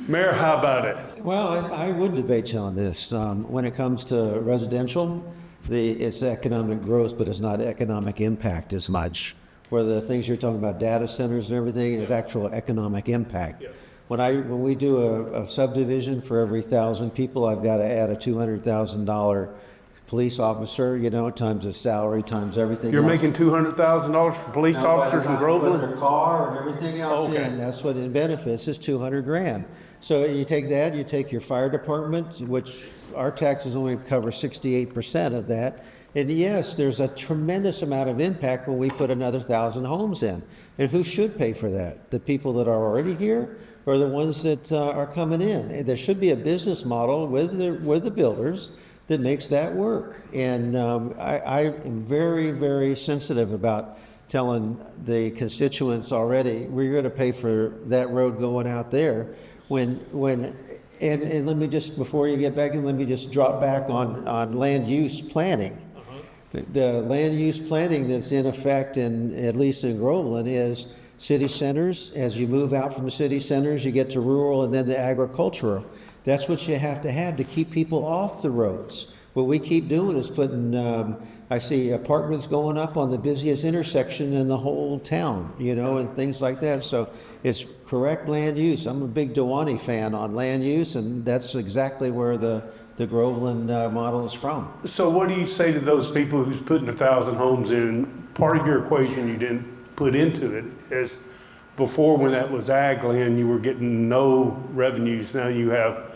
Mayor, how about it? Well, I would debate you on this. When it comes to residential, it's economic growth, but it's not economic impact as much. Where the things you're talking about, data centers and everything, is actual economic impact. Yeah. When we do a subdivision for every 1,000 people, I've got to add a $200,000 police officer, times the salary, times everything. You're making $200,000 for police officers in Groveland? Their car and everything else, okay. And that's what it benefits, is $200,000. So you take that, you take your fire department, which our taxes only cover 68% of that. And yes, there's a tremendous amount of impact when we put another 1,000 homes in. And who should pay for that? The people that are already here, or the ones that are coming in? And there should be a business model with the builders that makes that work. And I am very, very sensitive about telling the constituents already, we're going to pay for that road going out there. And let me just, before you get back in, let me just drop back on land use planning. The land use planning that's in effect at least in Groveland, is city centers. As you move out from the city centers, you get to rural and then the agricultural. That's what you have to keep people off the roads. What we keep doing is putting, I see apartments going up on the busiest intersection in the whole town, and things like that. So it's correct land use. I'm a big Dewani fan on land use, and that's exactly where the Groveland model is from. So what do you say to those people who's putting 1,000 homes in? Part of your equation you didn't put into it is before, when that was ag land, you were getting no revenues. Now you have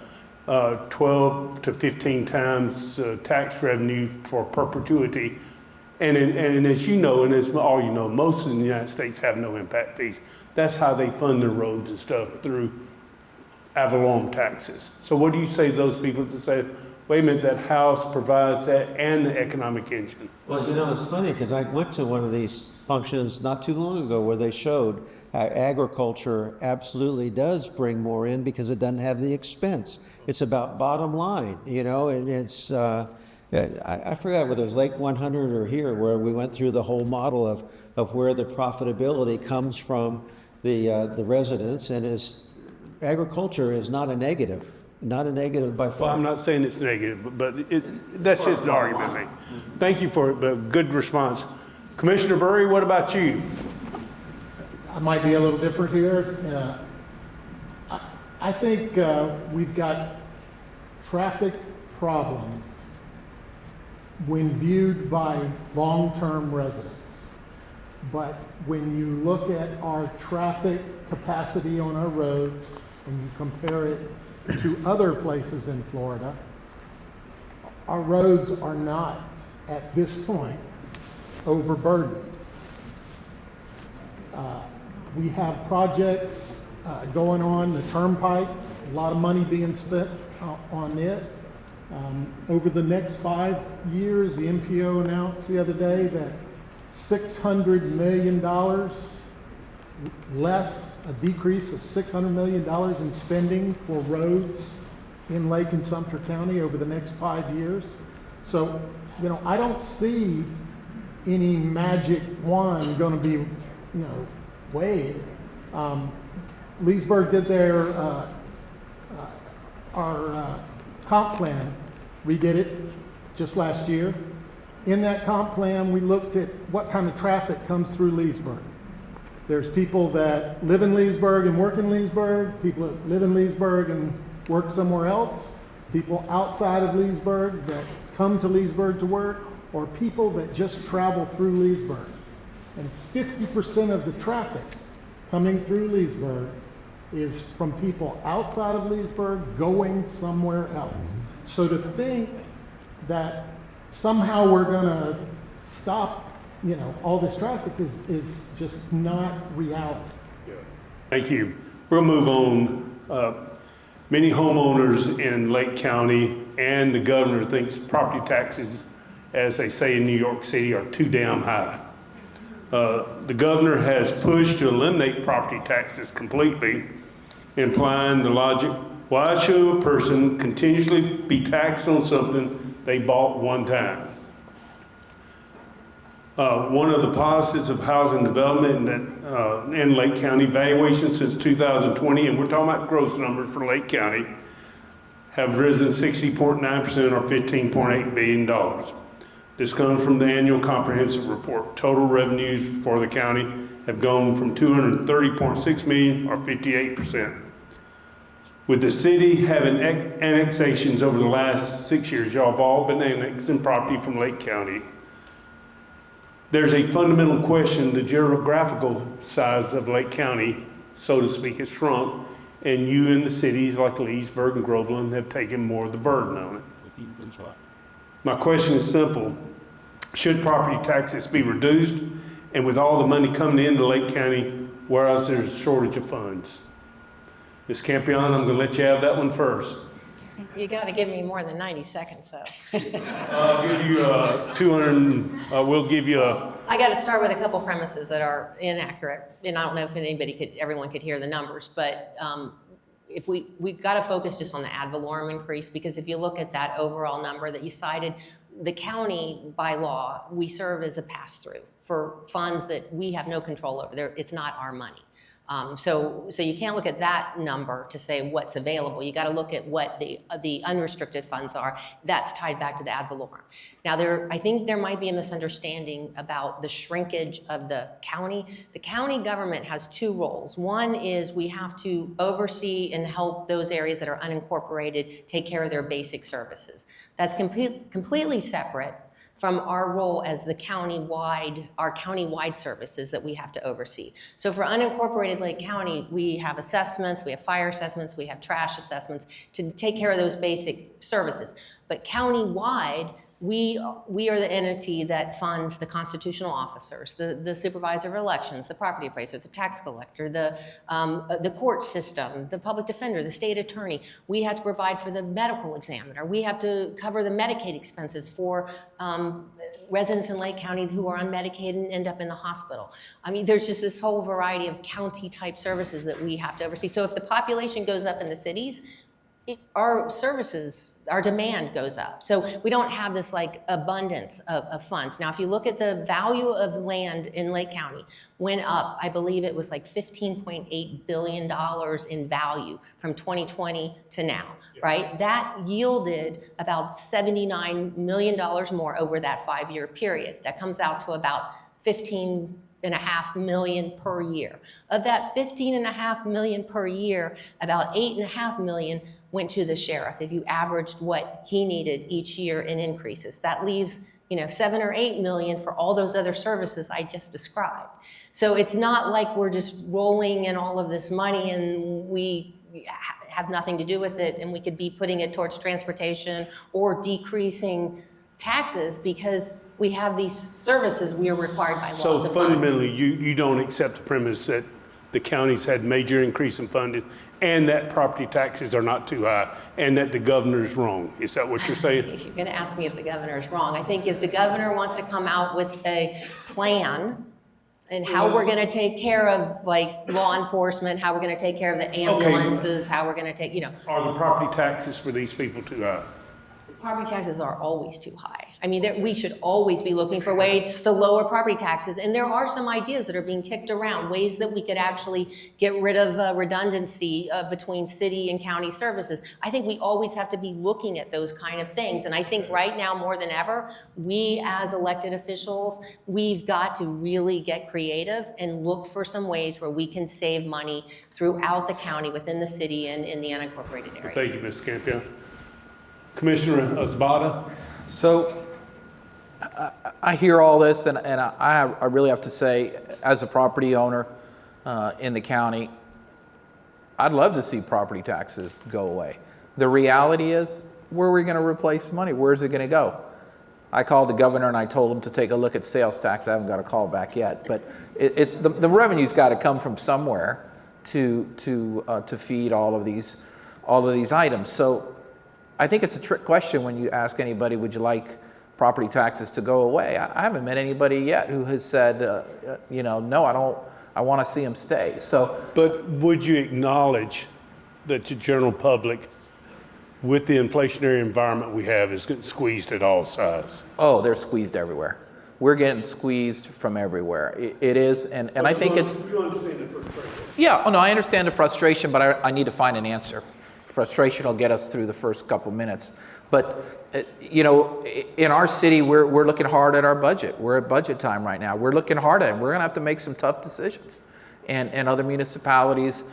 12 to 15 times tax revenue for perpetuity. And as you know, and as all you know, most of the United States have no impact fees. That's how they fund their roads and stuff, through Avalon taxes. So what do you say to those people that say, wait a minute, that house provides that and the economic engine. Well, you know, it's funny because I went to one of these functions not too long ago where they showed how agriculture absolutely does bring more in because it doesn't have the expense. It's about bottom line, you know, and it's, I forgot whether it was Lake 100 or here where we went through the whole model of where the profitability comes from the residents, and agriculture is not a negative. Not a negative by Well, far. I'm not saying it's negative, but that's just an argument, mate. Thank you for it, but good response. Commissioner Burry, what about you? I might be a little different here. I think we've got traffic problems when viewed by long-term residents. But when you look at our traffic capacity on our roads and you compare it to other places in Florida, our roads are not, at this point, overburdened. We have projects going on, the turnpike, a lot of money being spent on it. Over the next 5 years, the MPO announced the other day that $600 million less, a decrease of $600 million in spending for roads in Lake and Sumter County over the next 5 years. So, you know, I don't see any magic wand going to be, you know, waved. Leesburg did their, our comp plan, redid it just last year. In that comp plan, we looked at what kind of traffic comes through Leesburg. There's people that live in Leesburg and work in Leesburg, people that live in Leesburg and work somewhere else, people outside of Leesburg that come to Leesburg to work, or people that just travel through Leesburg. And 50% of the traffic coming through Leesburg is from people outside of Leesburg going somewhere else. So to think that somehow we're gonna stop, you know, all this traffic is just not reality. Thank you. We'll move on. Many homeowners in Lake County and the governor thinks property taxes, as they say in New York City, are too damn high. The governor has pushed to eliminate property taxes completely, implying the logic, why should a person continuously be taxed on something they bought one time? One of the positives of housing development in Lake County, valuations since 2020, and we're talking about gross numbers for Lake County, have risen 60.9% or $15.8 billion. This comes from the annual comprehensive report. Total revenues for the county have gone from $230.6 million or 58%. With the city having annexations over the last 6 years, y'all have all been annexing property from Lake County. There's a fundamental question: the geographical size of Lake County, so to speak, has shrunk, and you in the cities like Leesburg and Groveland have taken more of the burden on it. My question is simple. Should property taxes be reduced? And with all the money coming into Lake County, whereas there's a shortage of funds? Ms. Campion, I'm gonna let you have that one first. You gotta give me more than 90 seconds, though. I'll give you 200, we'll give you I gotta start with a couple premises that are inaccurate, and I don't know if everyone could hear the numbers, but if we've gotta focus just on the ad valorem increase, because if you look at that overall number that you cited, the county, by law, we serve as a pass-through for funds that we have no control over. It's not our money. So you can't look at that number to say what's available. You got to look at what the unrestricted funds are. That's tied back to the ad valorem. Now, I think there might be a misunderstanding about the shrinkage of the county. The county government has two roles. One is we have to oversee and help those areas that are unincorporated take care of their basic services. That's completely separate from our role as the our county-wide services that we have to oversee. So for unincorporated Lake County, we have assessments, we have fire assessments, we have trash assessments to take care of those basic services. But county-wide, we are the entity that funds the constitutional officers, the supervisor of elections, the property appraiser, the tax collector, the court system, the public defender, the state attorney. We have to provide for the medical examiner. We have to cover the Medicaid expenses for residents in Lake County who are on Medicaid and end up in the hospital. I mean, there's just this whole variety of county-type services that we have to oversee. So if the population goes up in the cities, our services, our demand goes up. So we don't have this like abundance of funds. Now, if you look at the value of land in Lake County, went up, I believe it was like $15.8 billion in value from 2020 to now, right? That yielded about $79 million more over that 5-year period. That comes out to about $15.5 million per year. Of that $15.5 million per year, about $8.5 million went to the sheriff. If you averaged what he needed each year in increases, that leaves, you know, 7 or 8 million for all those other services I just described. So it's not like we're just rolling in all of this money and we have nothing to do with it, and we could be putting it towards transportation or decreasing taxes because we have these services we are required by law to fund. So fundamentally, you don't accept the premise that the county's had major increase in funding and that property taxes are not too high and that the governor's wrong. Is that what you're saying? If you're going to ask me if the governor is wrong, I think if the governor wants to come out with a plan and how we're going to take care of like law enforcement, how we're going to take care of the ambulances, how we're going to take, you know. Are the property taxes for these people too high? Property taxes are always too high. I mean, we should always be looking for ways to lower property taxes. And there are some ideas that are being kicked around, ways that we could actually get rid of redundancy between city and county services. I think we always have to be looking at those kind of things. And I think right now more than ever, we as elected officials, we've got to really get creative and look for some ways where we can save money throughout the county, within the city and in the unincorporated area. Thank you, Ms. Campion. Commissioner Azbata. So I hear all this, and I really have to say, as a property owner in the county, I'd love to see property taxes go away. The reality is, where are we going to replace money? Where's it going to go? I called the governor and I told him to take a look at sales tax. I haven't got a call back yet, but it's the revenue's got to come from somewhere to feed all of these items. So I think it's a trick question when you ask anybody, would you like property taxes to go away? I haven't met anybody yet who has said, no, I don't, I want to see them stay. So, But would you acknowledge that the general public, with the inflationary environment we have, is getting squeezed at all sides? oh, they're squeezed everywhere. We're getting squeezed from everywhere. It is, and I think it's... You understand the frustration? Yeah, oh no, I understand the frustration, but I need to find an answer. Frustration will get us through the first couple minutes. But, in our city, we're looking hard at our budget. We're at budget time right now. We're looking hard at it. We're going to have to make some tough decisions. And other municipalities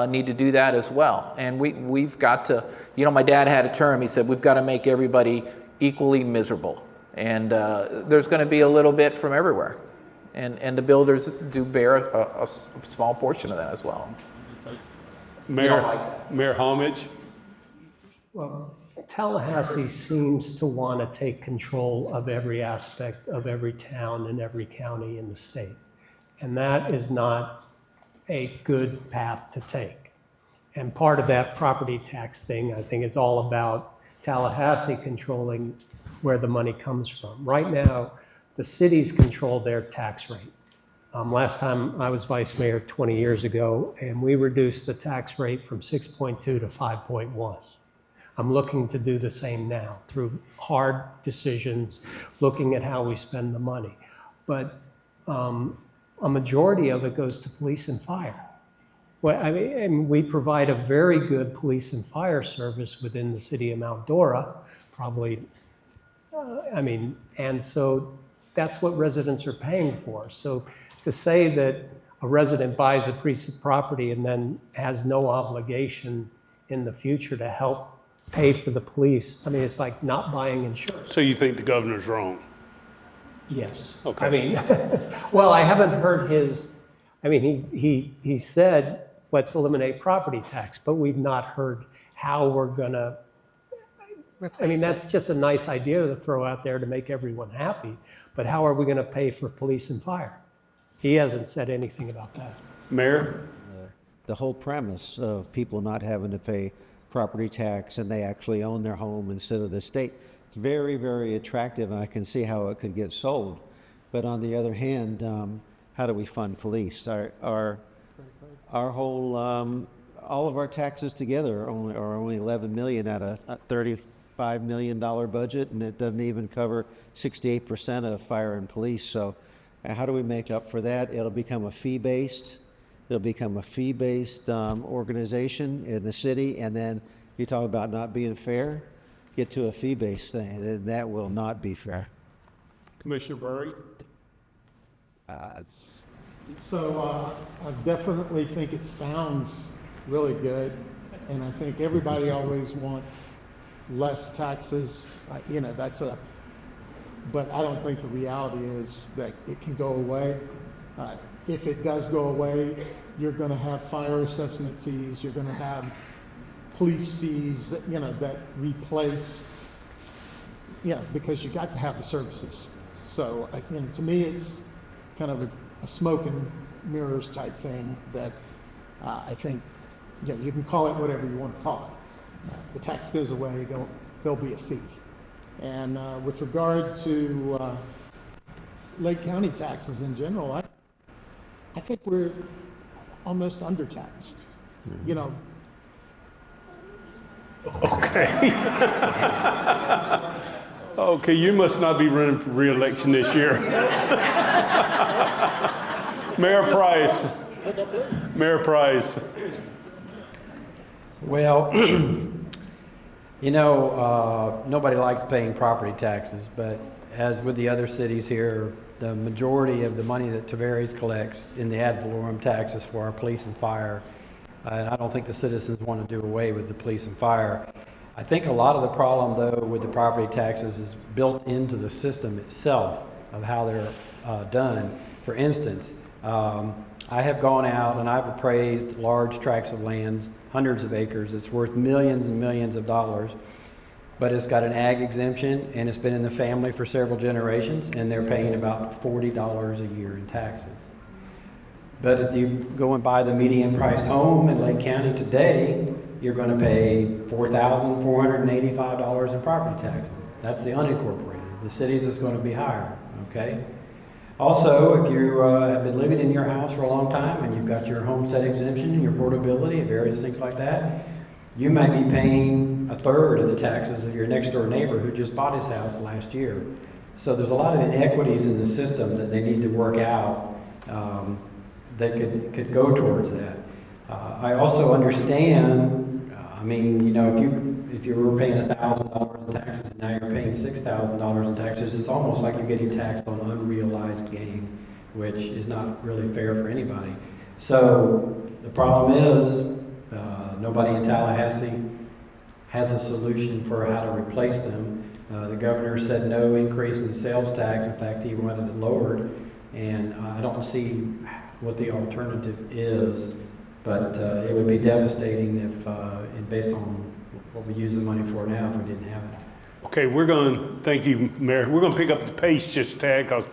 need to do that as well. And we've got to, my dad had a term. He said, we've got to make everybody equally miserable. And there's going to be a little bit from everywhere. And the builders do bear a small portion of that as well. Mayor Homage? Well, Tallahassee seems to want to take control of every aspect of every town and every county in the state. And that is not a good path to take. And part of that property tax thing, I think, is all about Tallahassee controlling where the money comes from. Right now, the cities control their tax rate. Last time I was vice mayor 20 years ago, and we reduced the tax rate from 6.2 to 5.1. I'm looking to do the same now through hard decisions, looking at how we spend the money. But a majority of it goes to police and fire. Well, I mean, and we provide a very good police and fire service within the city of Mount Dora, probably, and so that's what residents are paying for. So to say that a resident buys a piece of property and then has no obligation in the future to help pay for the police, it's like not buying insurance. So you think the governor's wrong? Yes. Okay. Well, I haven't heard his, he said, let's eliminate property tax, but we've not heard how we're gonna, I mean, replace that's it. just a nice idea to throw out there to make everyone happy, but how are we going to pay for police and fire? He hasn't said anything about that. Mayor? The whole premise of people not having to pay property tax and they actually own their home instead of the state, it's very, very attractive, and I can see how it could get sold. But on the other hand, how do we fund police? Our whole, all of our taxes together are only 11 million out of a $35 million budget, and it doesn't even cover 68% of fire and police. So how do we make up for that? It'll become a fee-based organization in the city, and then you talk about not being fair, get to a fee-based thing, and that will not be fair. Commissioner Burry? So I definitely think it sounds really good, and I think everybody always wants less taxes. But I don't think the reality is that it can go away. If it does go away, you're going to have fire assessment fees, you're going to have police fees, that replace, because you got to have the services. So, to me, it's kind of a smoke and mirrors type thing that I think, you can call it whatever you want to call it. The tax goes away, there'll be a fee. And with regard to Lake County taxes in general, I think we're almost undertaxed. Okay. Okay, you must not be running for re-election this year. Mayor Price. Mayor Price. Well, nobody likes paying property taxes, but as with the other cities here, the majority of the money that Tavares collects in the ad valorem taxes for our police and fire, and I don't think the citizens want to do away with the police and fire. I think a lot of the problem, though, with the property taxes is built into the system itself of how they're done. For instance, I have gone out and I've appraised large tracts of land, hundreds of acres. It's worth millions and millions of dollars, but it's got an ag exemption and it's been in the family for several generations, and they're paying about $40 a year in taxes. But if you go and buy the median price home in Lake County today, you're going to pay $4,485 in property taxes. That's the unincorporated. The cities is going to be higher, okay? Also, if you have been living in your house for a long time and you've got your homestead exemption and your portability and various things like that, you might be paying a third of the taxes of your next door neighbor who just bought his house last year. So there's a lot of inequities in the system that they need to work out that could go towards that. I also understand, if you were paying $1,000 in taxes, now you're paying $6,000 in taxes, it's almost like you're getting taxed on unrealized gain, which is not really fair for anybody. So the problem is, nobody in Tallahassee has a solution for how to replace them. The governor said no increase in the sales tax. In fact, he wanted it lowered, and I don't see what the alternative is. But it would be devastating if, based on what we use the money for now, if we didn't have it. Okay, thank you, Mayor. We're going to pick up the pace just a tad because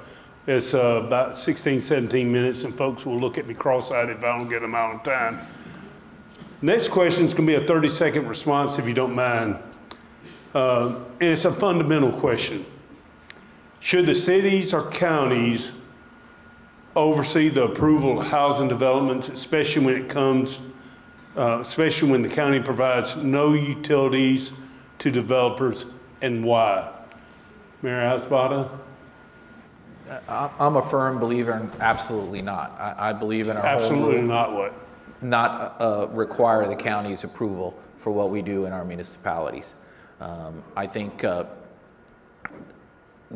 it's about 16, 17 minutes, and folks will look at me cross-eyed if I don't get them out on time. Next question is going to be a 30-second response, if you don't mind. And it's a fundamental question. Should the cities or counties oversee the approval of housing developments, especially when the county provides no utilities to developers, and why? Mayor Asbata? I'm a firm believer in absolutely not. I believe in our Absolutely whole not what? not require the county's approval for what we do in our municipalities. I think the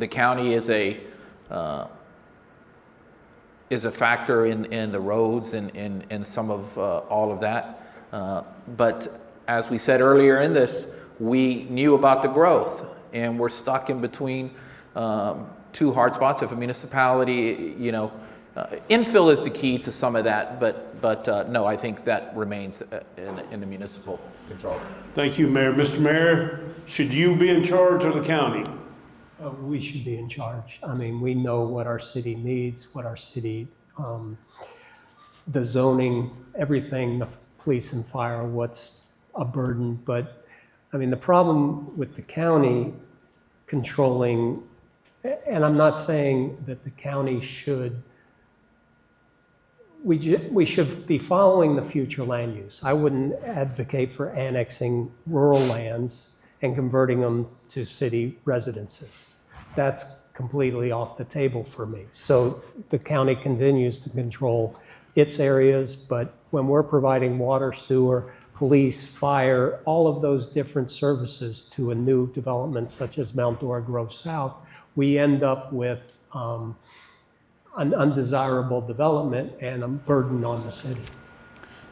county is a factor in the roads and in some of all of that. But as we said earlier in this, we knew about the growth, and we're stuck in between two hard spots. If a municipality, Infill is the key to some of that, but no, I think that remains in the municipal control. Thank you, Mayor. Mr. Mayor, should you be in charge of the county? We should be in charge. I mean, we know what our city needs, what our city, the zoning, everything, the police and fire, what's a burden. But I mean, the problem with the county controlling, and I'm not saying that the county should, we should be following the future land use. I wouldn't advocate for annexing rural lands and converting them to city residences. That's completely off the table for me. So the county continues to control its areas, but when we're providing water, sewer, police, fire, all of those different services to a new development such as Mount Dora Grove South, we end up with an undesirable development and a burden on the city.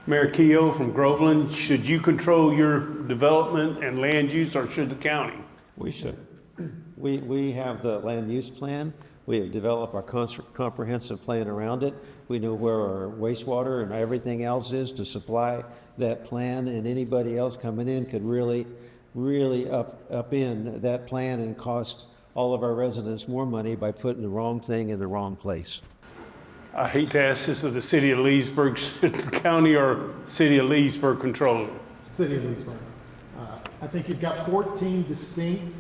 Mayor Keogh from Groveland, should you control your development and land use, or should the county? We should. We have the land use plan. We have developed our comprehensive plan around it. We know where our wastewater and everything else is to supply that plan, and anybody else coming in could really upend that plan and cost all of our residents more money by putting the wrong thing in the wrong place. I hate to ask this of the city of Leesburg, should the county or city of Leesburg control it? City of Leesburg. I think you've got 14 distinct,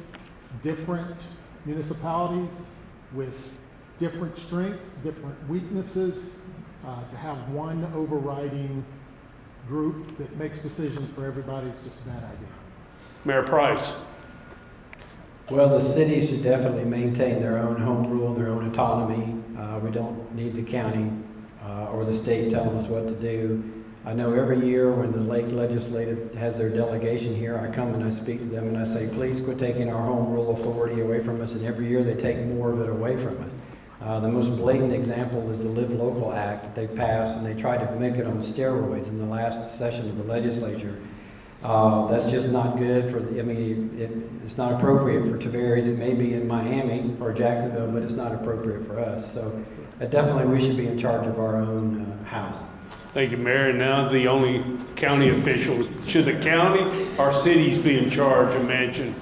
different municipalities with different strengths, different weaknesses. To have one overriding group that makes decisions for everybody is just a bad idea. Mayor Price. Well, the cities should definitely maintain their own home rule, their own autonomy. We don't need the county or the state telling us what to do. I know every year when the Lake Legislative has their delegation here, I come and I speak to them and I say, please quit taking our home rule authority away from us, and every year they take more of it away from us. The most blatant example is the Live Local Act that they passed, and they tried to make it on steroids in the last session of the legislature. That's just not good for, it's not appropriate for Tavares. It may be in Miami or Jacksonville, but it's not appropriate for us. So definitely we should be in charge of our own house. Thank you, Mayor. And now the only county officials, should the county or cities be in charge of mansion?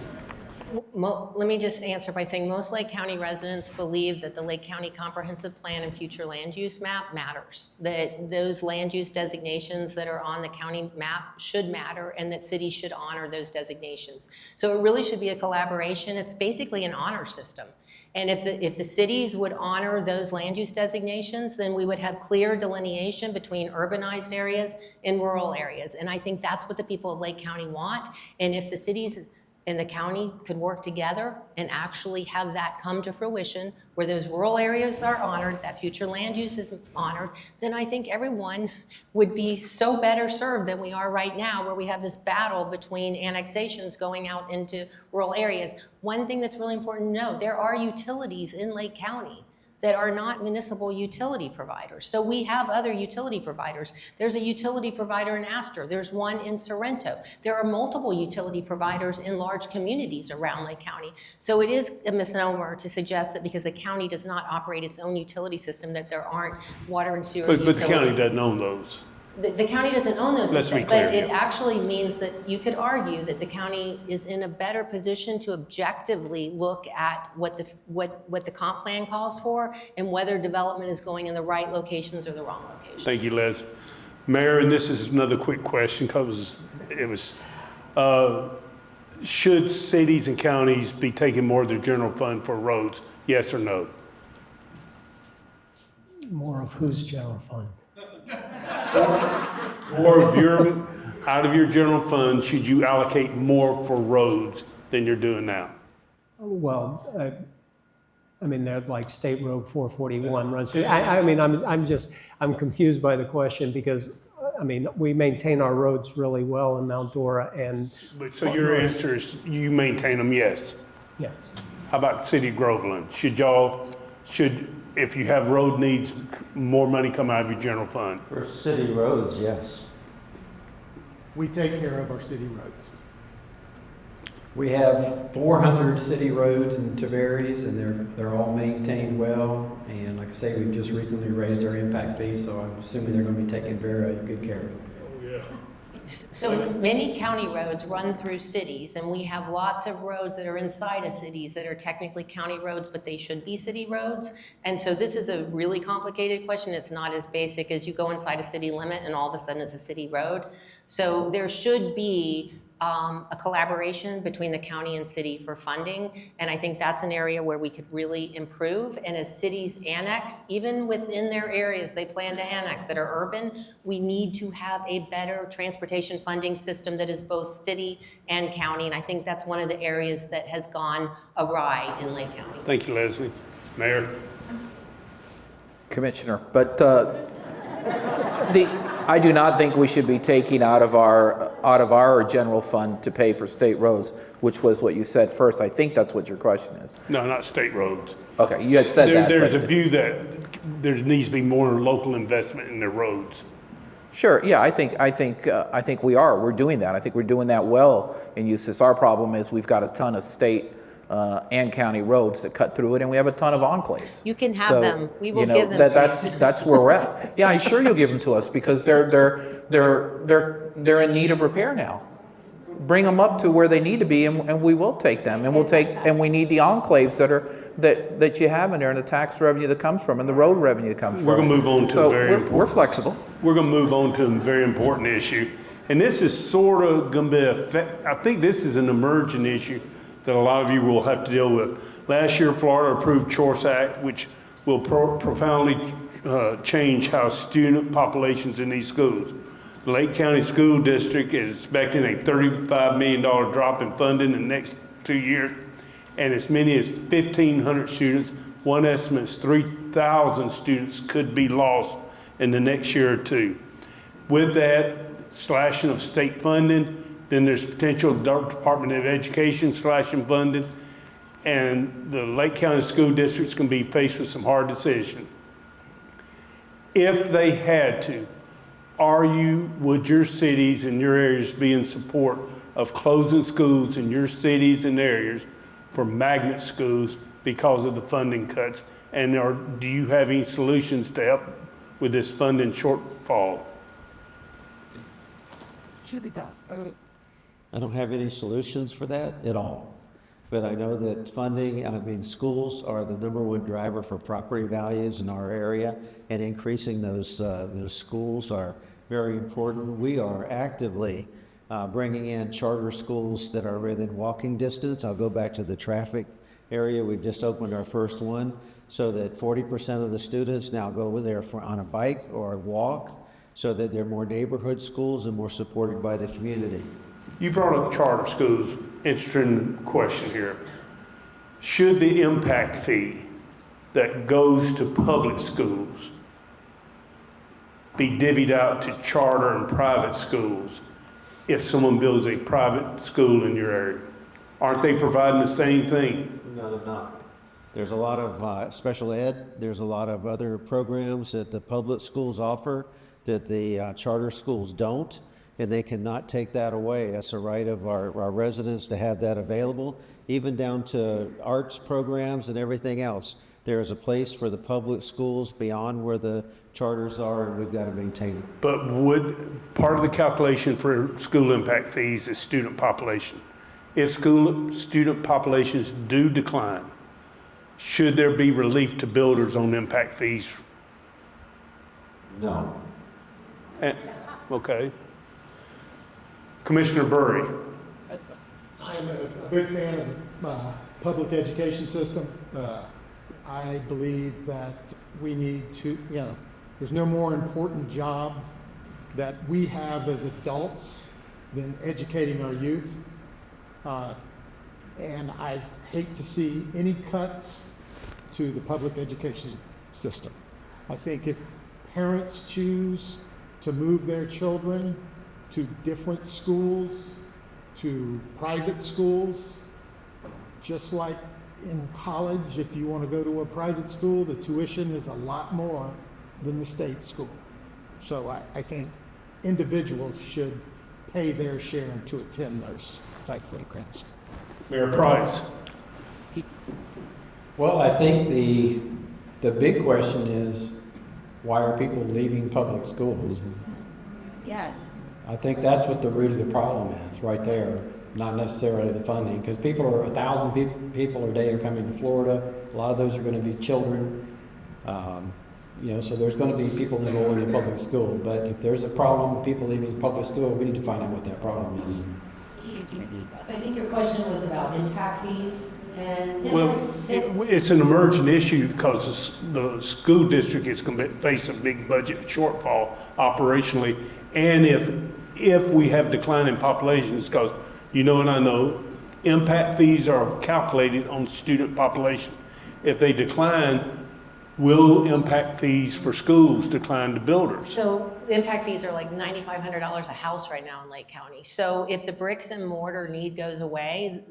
Let me just answer by saying most Lake County residents believe that the Lake County Comprehensive Plan and future land use map matters, that those land use designations that are on the county map should matter, and that cities should honor those designations. So it really should be a collaboration. It's basically an honor system. And if the cities would honor those land use designations, then we would have clear delineation between urbanized areas and rural areas. And I think that's what the people of Lake County want. And if the cities and the county could work together and actually have that come to fruition, where those rural areas are honored, that future land use is honored, then I think everyone would be so better served than we are right now, where we have this battle between annexations going out into rural areas. One thing that's really important to know, there are utilities in Lake County that are not municipal utility providers. So we have other utility providers. There's a utility provider in Astor. There's one in Sorrento. There are multiple utility providers in large communities around Lake County. So it is a misnomer to suggest that because the county does not operate its own utility system, that there aren't water and sewer But utilities. the county doesn't own those. The county doesn't own those, Let's be but clear, it yeah. actually means that you could argue that the county is in a better position to objectively look at what the comp plan calls for and whether development is going in the right locations or the wrong locations. Thank you, Les. Mayor, and this is another quick question because it was, should cities and counties be taking more of their general fund for roads? Yes or no? More of whose general fund? Or of your, out of your general fund, should you allocate more for roads than you're doing now? Well, I mean, they're like State Road 441 runs through. I mean, I'm confused by the question because, I mean, we maintain our roads really well in Mount Dora and. But so your answer is you maintain them, yes. Yes. How about City of Groveland? If you have road needs, more money come out of your general fund? For city roads, yes. We take care of our city roads. We have 400 city roads in Tavares, and they're all maintained well. And like I say, we've just recently raised our impact fee, so I'm assuming they're going to be taken very good care of. So many county roads run through cities, and we have lots of roads that are inside of cities that are technically county roads, but they should be city roads. And so this is a really complicated question. It's not as basic as you go inside a city limit and all of a sudden it's a city road. So there should be a collaboration between the county and city for funding, and I think that's an area where we could really improve. And as cities annex, even within their areas they plan to annex that are urban, we need to have a better transportation funding system that is both city and county, and I think that's one of the areas that has gone awry in Lake County. Thank you, Leslie. Mayor? Commissioner, but I do not think we should be taking out of our general fund to pay for state roads, which was what you said first. I think that's what your question is. No, not state roads. Okay, you had said that. There's but- a view that there needs to be more local investment in the roads. Sure, yeah, I think we are. We're doing that. I think we're doing that well in Eustis. Our problem is we've got a ton of state and county roads that cut through it, and we have a ton of enclaves. You can have So, them. We will you know, give them to you. that's where we're at. Yeah, I'm sure you'll give them to us because they're in need of repair now. Bring them up to where they need to be, and we will take them, and we need the enclaves that you have in there, and the tax revenue that comes from, and the road revenue that comes from. We're gonna move on to So a very important. we're flexible. We're gonna move on to a very important issue. And this is sort of gonna be I think this is an emerging issue that a lot of you will have to deal with. Last year, Florida approved Choice Act, which will profoundly change how student populations in these schools. The Lake County School District is expecting a $35 million drop in funding in the next 2 years, and as many as 1,500 students, one estimate is 3,000 students could be lost in the next year or two. With that slashing of state funding, then there's potential Department of Education slashing funding, and the Lake County School District's gonna be faced with some hard decisions. If they had to, would your cities and your areas be in support of closing schools in your cities and areas for magnet schools because of the funding cuts? And do you have any solutions to help with this funding shortfall? I don't have any solutions for that at all. But I know that schools are the #1 driver for property values in our area, and increasing those schools are very important. We are actively bringing in charter schools that are within walking distance. I'll go back to the traffic area. We've just opened our first one, so that 40% of the students now go over there on a bike or a walk, so that they're more neighborhood schools and more supported by the community. You brought up charter schools. Interesting question here. Should the impact fee that goes to public schools be divvied out to charter and private schools if someone builds a private school in your area? Aren't they providing the same thing? No, they're not. There's a lot of special ed, there's a lot of other programs that the public schools offer that the charter schools don't, and they cannot take that away. That's a right of our residents to have that available, even down to arts programs and everything else. There is a place for the public schools beyond where the charters are, and we've got to maintain it. But part of the calculation for school impact fees is student population. If student populations do decline, should there be relief to builders on impact fees? No. Okay. Commissioner Burry. I am a big fan of the public education system. I believe that we need to, there's no more important job that we have as adults than educating our youth. And I hate to see any cuts to the public education system. I think if parents choose to move their children to different schools, to private schools, just like in college, if you want to go to a private school, the tuition is a lot more than the state school. So I think individuals should pay their share to attend those type programs. Mayor Price. Well, I think the big question is, why are people leaving public schools? Yes. I think that's what the root of the problem is, right there, not necessarily the funding, because 1,000 people a day are coming to Florida. A lot of those are going to be children. So there's going to be people enrolling in public school. But if there's a problem with people leaving public school, we need to find out what that problem is. I think your question was about impact fees and. Well, it's an emergent issue because the school district is going to face a big budget shortfall operationally. And if we have declining populations, because and I know, impact fees are calculated on student population. If they decline, will impact fees for schools decline to builders? So the impact fees are like $9,500 a house right now in Lake County. So if the bricks and mortar need goes away,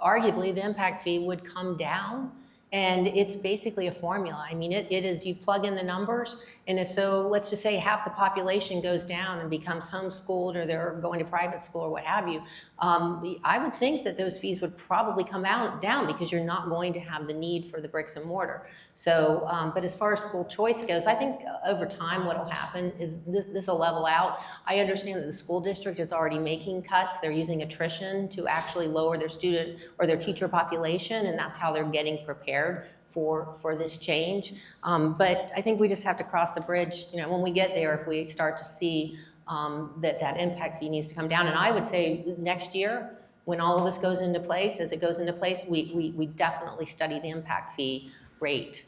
arguably the impact fee would come down. And it's basically a formula. I mean, it is, you plug in the numbers, and if so, let's just say half the population goes down and becomes homeschooled, or they're going to private school or what have you. I would think that those fees would probably come down because you're not going to have the need for the bricks and mortar. So, but as far as school choice goes, I think over time what will happen is this will level out. I understand that the school district is already making cuts. They're using attrition to actually lower their student or their teacher population, and that's how they're getting prepared for this change. But I think we just have to cross the bridge, when we get there, if we start to see that impact fee needs to come down. And I would say next year, when all of this goes into place, as it goes into place, we definitely study the impact fee rate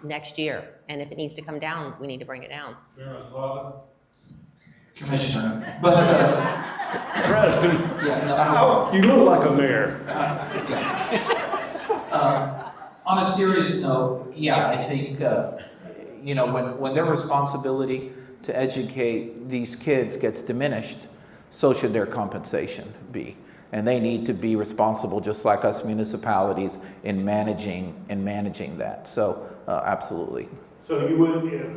next year. And if it needs to come down, we need to bring it down. Commissioner, but, Preston, yeah, no, you look like a mayor. on a serious note, yeah, I think, when their responsibility to educate these kids gets diminished, so should their compensation be. And they need to be responsible, just like us municipalities, in managing that. So, absolutely. So you would, if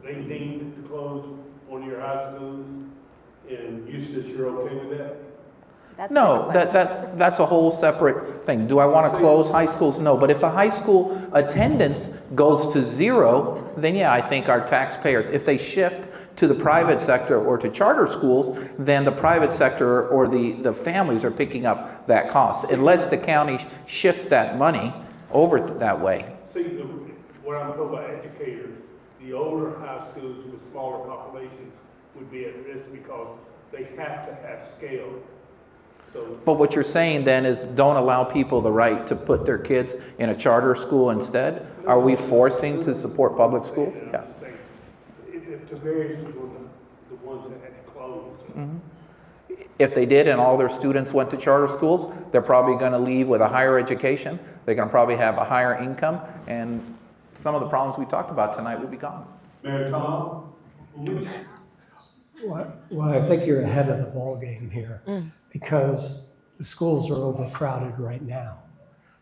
they deemed to close one of your high schools in Eustis, you're okay with that? No, that's a whole separate thing. Do I want to close high schools? No, but if the high school attendance goes to 0, then yeah, I think our taxpayers, if they shift to the private sector or to charter schools, then the private sector or the families are picking up that cost, unless the county shifts that money over that way. See, what I'm talking about educators, the older high schools with smaller populations would be at risk because they have to have scale. So, But what you're saying then is don't allow people the right to put their kids in a charter school instead? Are we forcing to support public schools? Yeah. if Tiberius was one of the ones that had to close. If they did and all their students went to charter schools, they're probably going to leave with a higher education. They're going to probably have a higher income, and some of the problems we talked about tonight will be gone. Mayor Tom? Well, I think you're ahead of the ballgame here because the schools are overcrowded right now.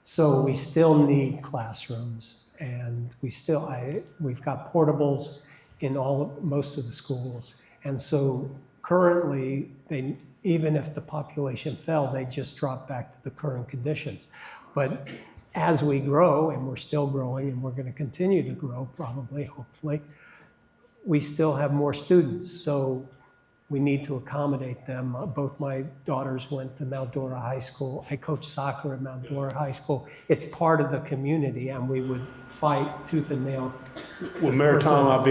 So we still need classrooms, and we've got portables in most of the schools. And so currently, even if the population fell, they just drop back to the current conditions. But as we grow, and we're still growing, and we're going to continue to grow probably, hopefully, we still have more students. So we need to accommodate them. Both my daughters went to Mount Dora High School. I coach soccer at Mount Dora High School. It's part of the community, and we would fight tooth and nail. Well, Mayor Tom,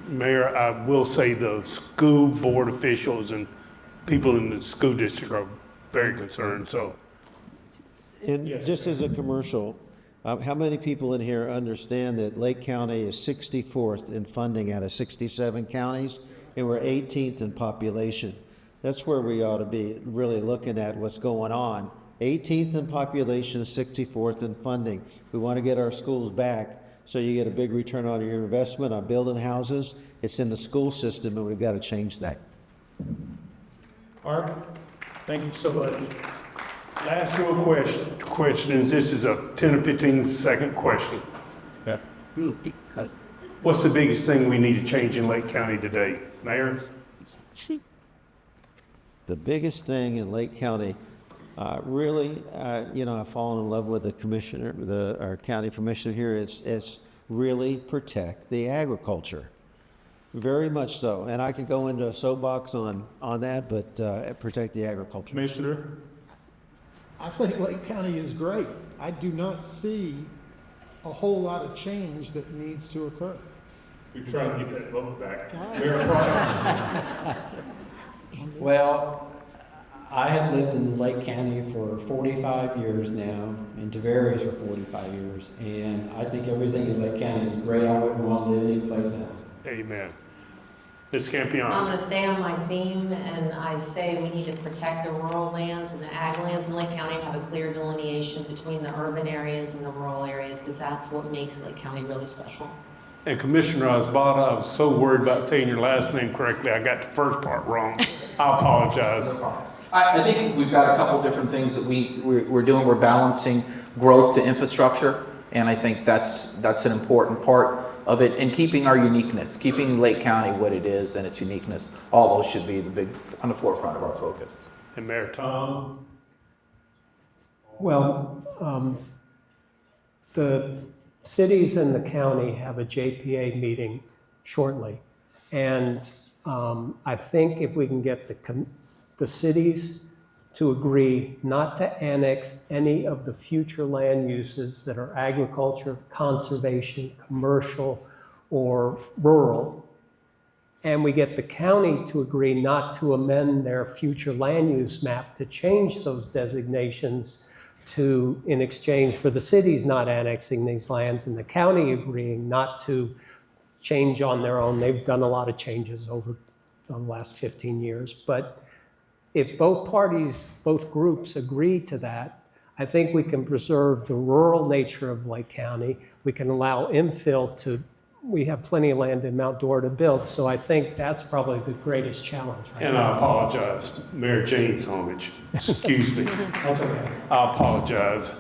Mayor, I will say the school board officials and people in the school district are very concerned, so. And just as a commercial, how many people in here understand that Lake County is 64th in funding out of 67 counties, and we're 18th in population? That's where we ought to be really looking at what's going on. 18th in population, 64th in funding. We want to get our schools back so you get a big return on your investment on building houses. It's in the school system, and we've got to change that. Art, thank you so much. Last real questions. This is a 10 or 15 second question. Yeah. What's the biggest thing we need to change in Lake County today? Mayor? The biggest thing in Lake County Really, I've fallen in love with the commissioner, our county commissioner here. It's really protect the agriculture. Very much so. And I could go into a soapbox on that, but protect the agriculture. Commissioner? I think Lake County is great. I do not see a whole lot of change that needs to occur. We're trying to get that vote back. Well, I have lived in Lake County for 45 years now, and Tavares for 45 years, and I think everything in Lake County is great. I wouldn't want to live anyplace else. Amen. Ms. Campion? I'm going to stay on my theme, and I say we need to protect the rural lands and the ag lands in Lake County and have a clear delineation between the urban areas and the rural areas, because that's what makes Lake County really special. And Commissioner Osbada, I was so worried about saying your last name correctly, I got the first part wrong. I apologize. I think we've got a couple different things that we're doing. We're balancing growth to infrastructure, and I think that's an important part of it, and keeping our uniqueness, keeping Lake County what it is and its uniqueness. All those should be on the forefront of our focus. And Mayor Tom? Well, the cities and the county have a JPA meeting shortly. And I think if we can get the cities to agree not to annex any of the future land uses that are agriculture, conservation, commercial, or rural, and we get the county to agree not to amend their future land use map to change those designations in exchange for the cities not annexing these lands and the county agreeing not to change on their own. They've done a lot of changes over the last 15 years, but if both groups agree to that, I think we can preserve the rural nature of Lake County. We can allow infill we have plenty of land in Mount Dora to build, so I think that's probably the greatest challenge right And now. I apologize, Mayor James Homage. Excuse me. That's okay. I apologize.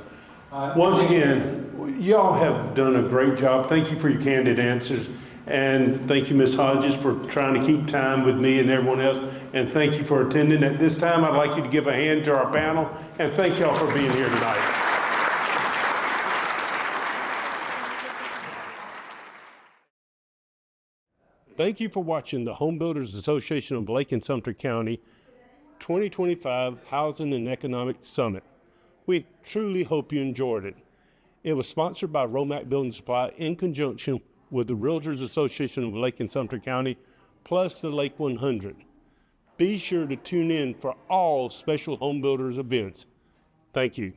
Once again, y'all have done a great job. Thank you for your candid answers. And thank you, Ms. Hodges, for trying to keep time with me and everyone else. And thank you for attending. At this time, I'd like you to give a hand to our panel. And thank y'all for being here tonight. Thank you for watching the Home Builders Association of Lake and Sumter County 2025 Housing and Economic Summit. We truly hope you enjoyed it. It was sponsored by RoMac Building Supply in conjunction with the Realtors Association of Lake and Sumter County, plus the Lake 100. Be sure to tune in for all special home builders events. Thank you.